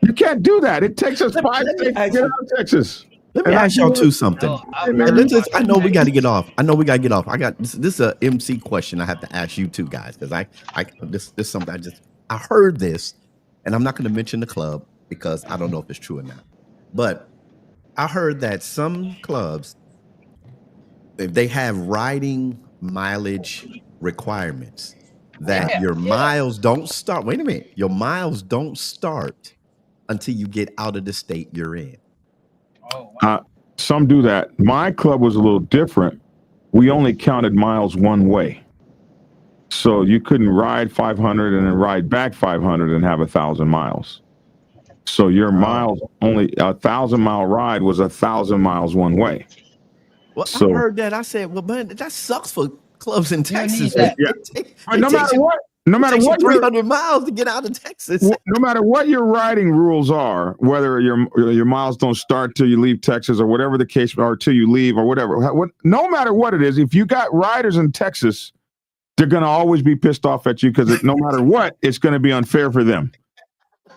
Speaker 1: You can't do that. It takes us 5 states to get out of Texas.
Speaker 3: Let me ask y'all two something. I know we got to get off. I got this is a MC question I have to ask you two guys because this is something I heard this, and I'm not going to mention the club because I don't know if it's true or not. But I heard that some clubs, if they have riding mileage requirements, that your miles don't start. Wait a minute. Your miles don't start until you get out of the state you're in.
Speaker 1: Some do that. My club was a little different. We only counted miles one way. So you couldn't ride 500 and then ride back 500 and have 1,000 miles. So your miles, only 1,000-mile ride was 1,000 miles one way.
Speaker 3: Well, I heard that. I said, well, man, that sucks for clubs in Texas.
Speaker 1: Yeah. No matter what,
Speaker 3: 300 miles to get out of Texas.
Speaker 1: No matter what your riding rules are, whether your miles don't start till you leave Texas or whatever the case, or till you leave or whatever. No matter what it is, if you got riders in Texas, they're going to always be pissed off at you because no matter what, it's going to be unfair for them.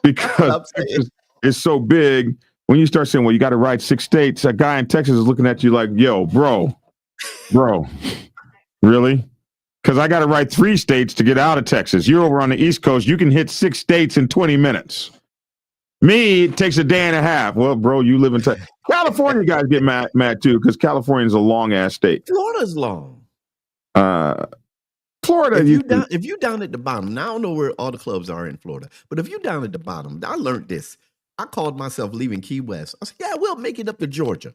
Speaker 1: Because Texas is so big, when you start saying, well, you got to ride 6 states, a guy in Texas is looking at you like, yo, bro, really? Because I got to ride 3 states to get out of Texas. You're over on the East Coast. You can hit 6 states in 20 minutes. Me, it takes a day and a half. Well, bro, you live in Texas. California guys get mad too because California is a long-ass state.
Speaker 3: Florida's long.
Speaker 1: Florida,
Speaker 3: if you down at the bottom, now I don't know where all the clubs are in Florida, but if you down at the bottom, I learned this. I called myself leaving Key West. I said, yeah, we'll make it up to Georgia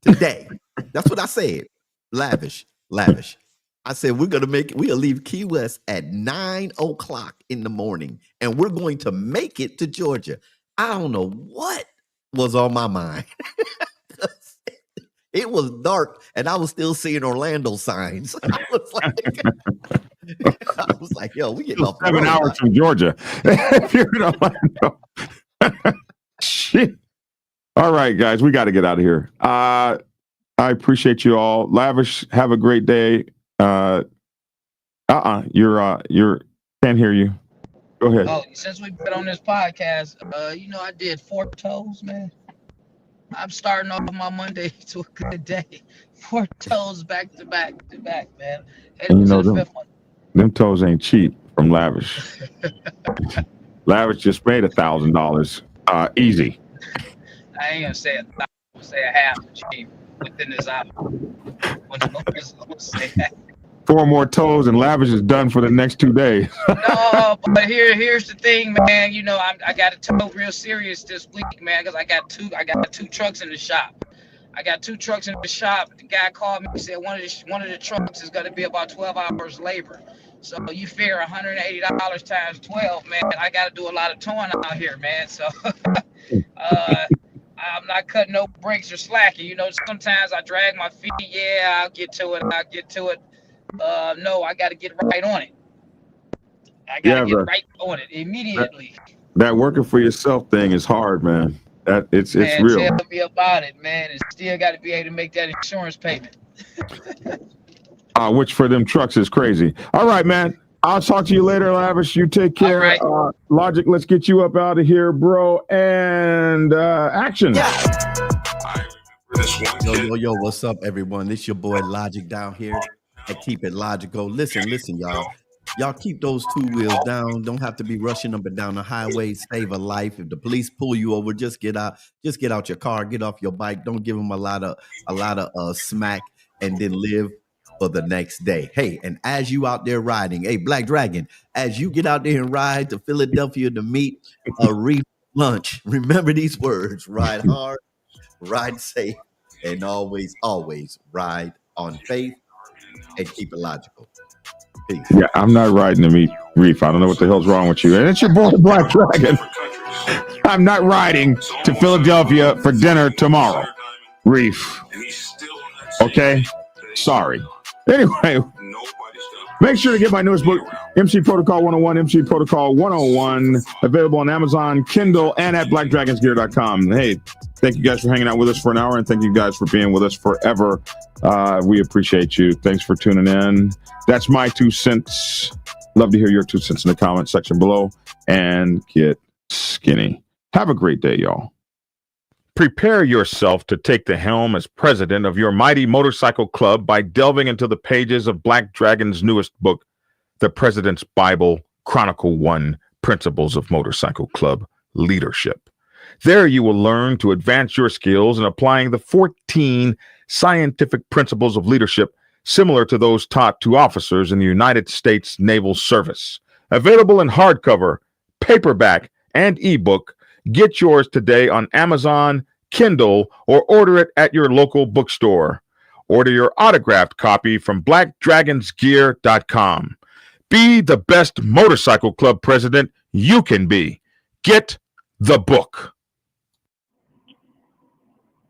Speaker 3: today. That's what I said. Lavish. I said, we'll leave Key West at 9:00 in the morning, and we're going to make it to Georgia. I don't know what was on my mind. It was dark, and I was still seeing Orlando signs. I was like, yo, we getting off
Speaker 1: 7 hours from Georgia. If you're in Orlando. Shit. All right, guys, we got to get out of here. I appreciate you all. Lavish, have a great day. You're can't hear you. Go ahead.
Speaker 4: Oh, since we've been on this podcast, I did 4 toes, man. I'm starting off my Monday to a good day. 4 toes back to back, man. Heading to the 5th one.
Speaker 1: Them toes ain't cheap from Lavish. Lavish just made $1,000. Easy.
Speaker 4: I ain't gonna say a say a half cheap within this hour. I'll say that.
Speaker 1: 4 more toes and Lavish is done for the next 2 days.
Speaker 4: No, but here's the thing, man. You know, I got to tow real serious this week, man, because I got two trucks in the shop. I got 2 trucks in the shop. The guy called me and said one of the trucks is going to be about 12 hours labor. So you figure $180 times 12, man. I got to do a lot of towing out here, man. So I'm not cutting no breaks or slacking. You know, sometimes I drag my feet. Yeah, I'll get to it. No, I got to get right on it. I got to get right on it immediately.
Speaker 1: That working for yourself thing is hard, man. It's
Speaker 4: Man,
Speaker 1: real.
Speaker 4: tell me about it, man. And still got to be able to make that insurance payment.
Speaker 1: Which for them trucks is crazy. All right, man. I'll talk to you later, Lavish. You take care.
Speaker 4: All right.
Speaker 1: Logic, let's get you up out of here, bro. And action.
Speaker 3: Yo, what's up, everyone? This your boy Logic down here at Keep It Logical. Listen, y'all. Y'all keep those 2 wheels down. Don't have to be rushing up and down the highway. Save a life. If the police pull you over, just get out your car, get off your bike. Don't give them a lot of smack, and then live for the next day. Hey, and as you out there riding, hey, Black Dragon, as you get out there and ride to Philadelphia to meet a Reef lunch, remember these words: ride hard, ride safe, and always ride on faith, and keep it logical. Peace.
Speaker 1: Yeah, I'm not riding to meet Reef. I don't know what the hell's wrong with you. And it's your boy, Black Dragon. I'm not riding to Philadelphia for dinner tomorrow, Reef. Okay? Sorry. Anyway, make sure to get my newest book, MC Protocol 101, MC Protocol 101, available on Amazon, Kindle, and at blackdragonsgear.com. Hey, thank you guys for hanging out with us for an hour, and thank you guys for being with us forever. We appreciate you. Thanks for tuning in. That's my 2 cents. Love to hear your 2 cents in the comment section below, and get skinny. Have a great day, y'all. Prepare yourself to take the helm as president of your mighty motorcycle club by delving into the pages of Black Dragon's newest book, The President's Bible, Chronicle 1, Principles of Motorcycle Club Leadership. There you will learn to advance your skills in applying the 14 scientific principles of leadership similar to those taught to officers in the United States Naval Service. Available in hardcover, paperback, and ebook. Get yours today on Amazon, Kindle, or order it at your local bookstore. Order your autographed copy from blackdragonsgear.com. Be the best motorcycle club president you can be. Get the book.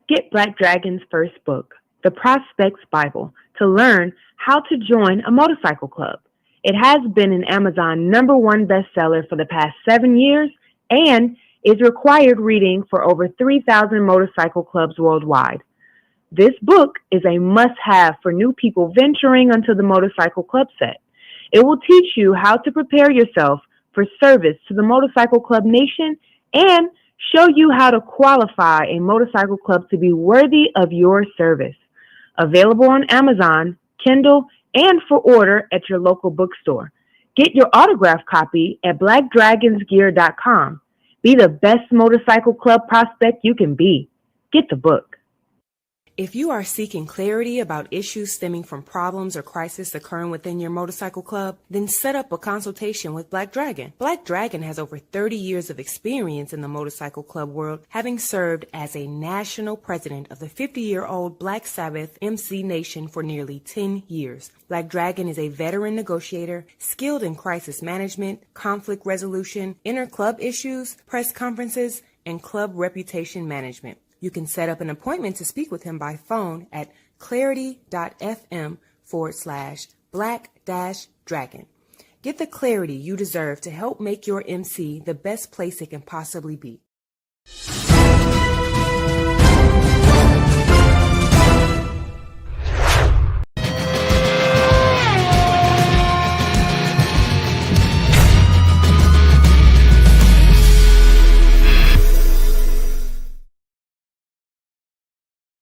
Speaker 13: Get Black Dragon's first book, The Prospect's Bible, to learn how to join a motorcycle club. It has been an Amazon #1 bestseller for the past 7 years and is required reading for over 3,000 motorcycle clubs worldwide. This book is a must-have for new people venturing onto the motorcycle club set. It will teach you how to prepare yourself for service to the motorcycle club nation and show you how to qualify a motorcycle club to be worthy of your service. Available on Amazon, Kindle, and for order at your local bookstore. Get your autographed copy at blackdragonsgear.com. Be the best motorcycle club prospect you can be. Get the book.
Speaker 14: If you are seeking clarity about issues stemming from problems or crises occurring within your motorcycle club, then set up a consultation with Black Dragon. Black Dragon has over 30 years of experience in the motorcycle club world, having served as a national president of the 50-year-old Black Sabbath MC Nation for nearly 10 years. Black Dragon is a veteran negotiator, skilled in crisis management, conflict resolution, inter-club issues, press conferences, and club reputation management. You can set up an appointment to speak with him by phone at clarity.fm/black-dragon. Get the clarity you deserve to help make your MC the best place it can possibly be.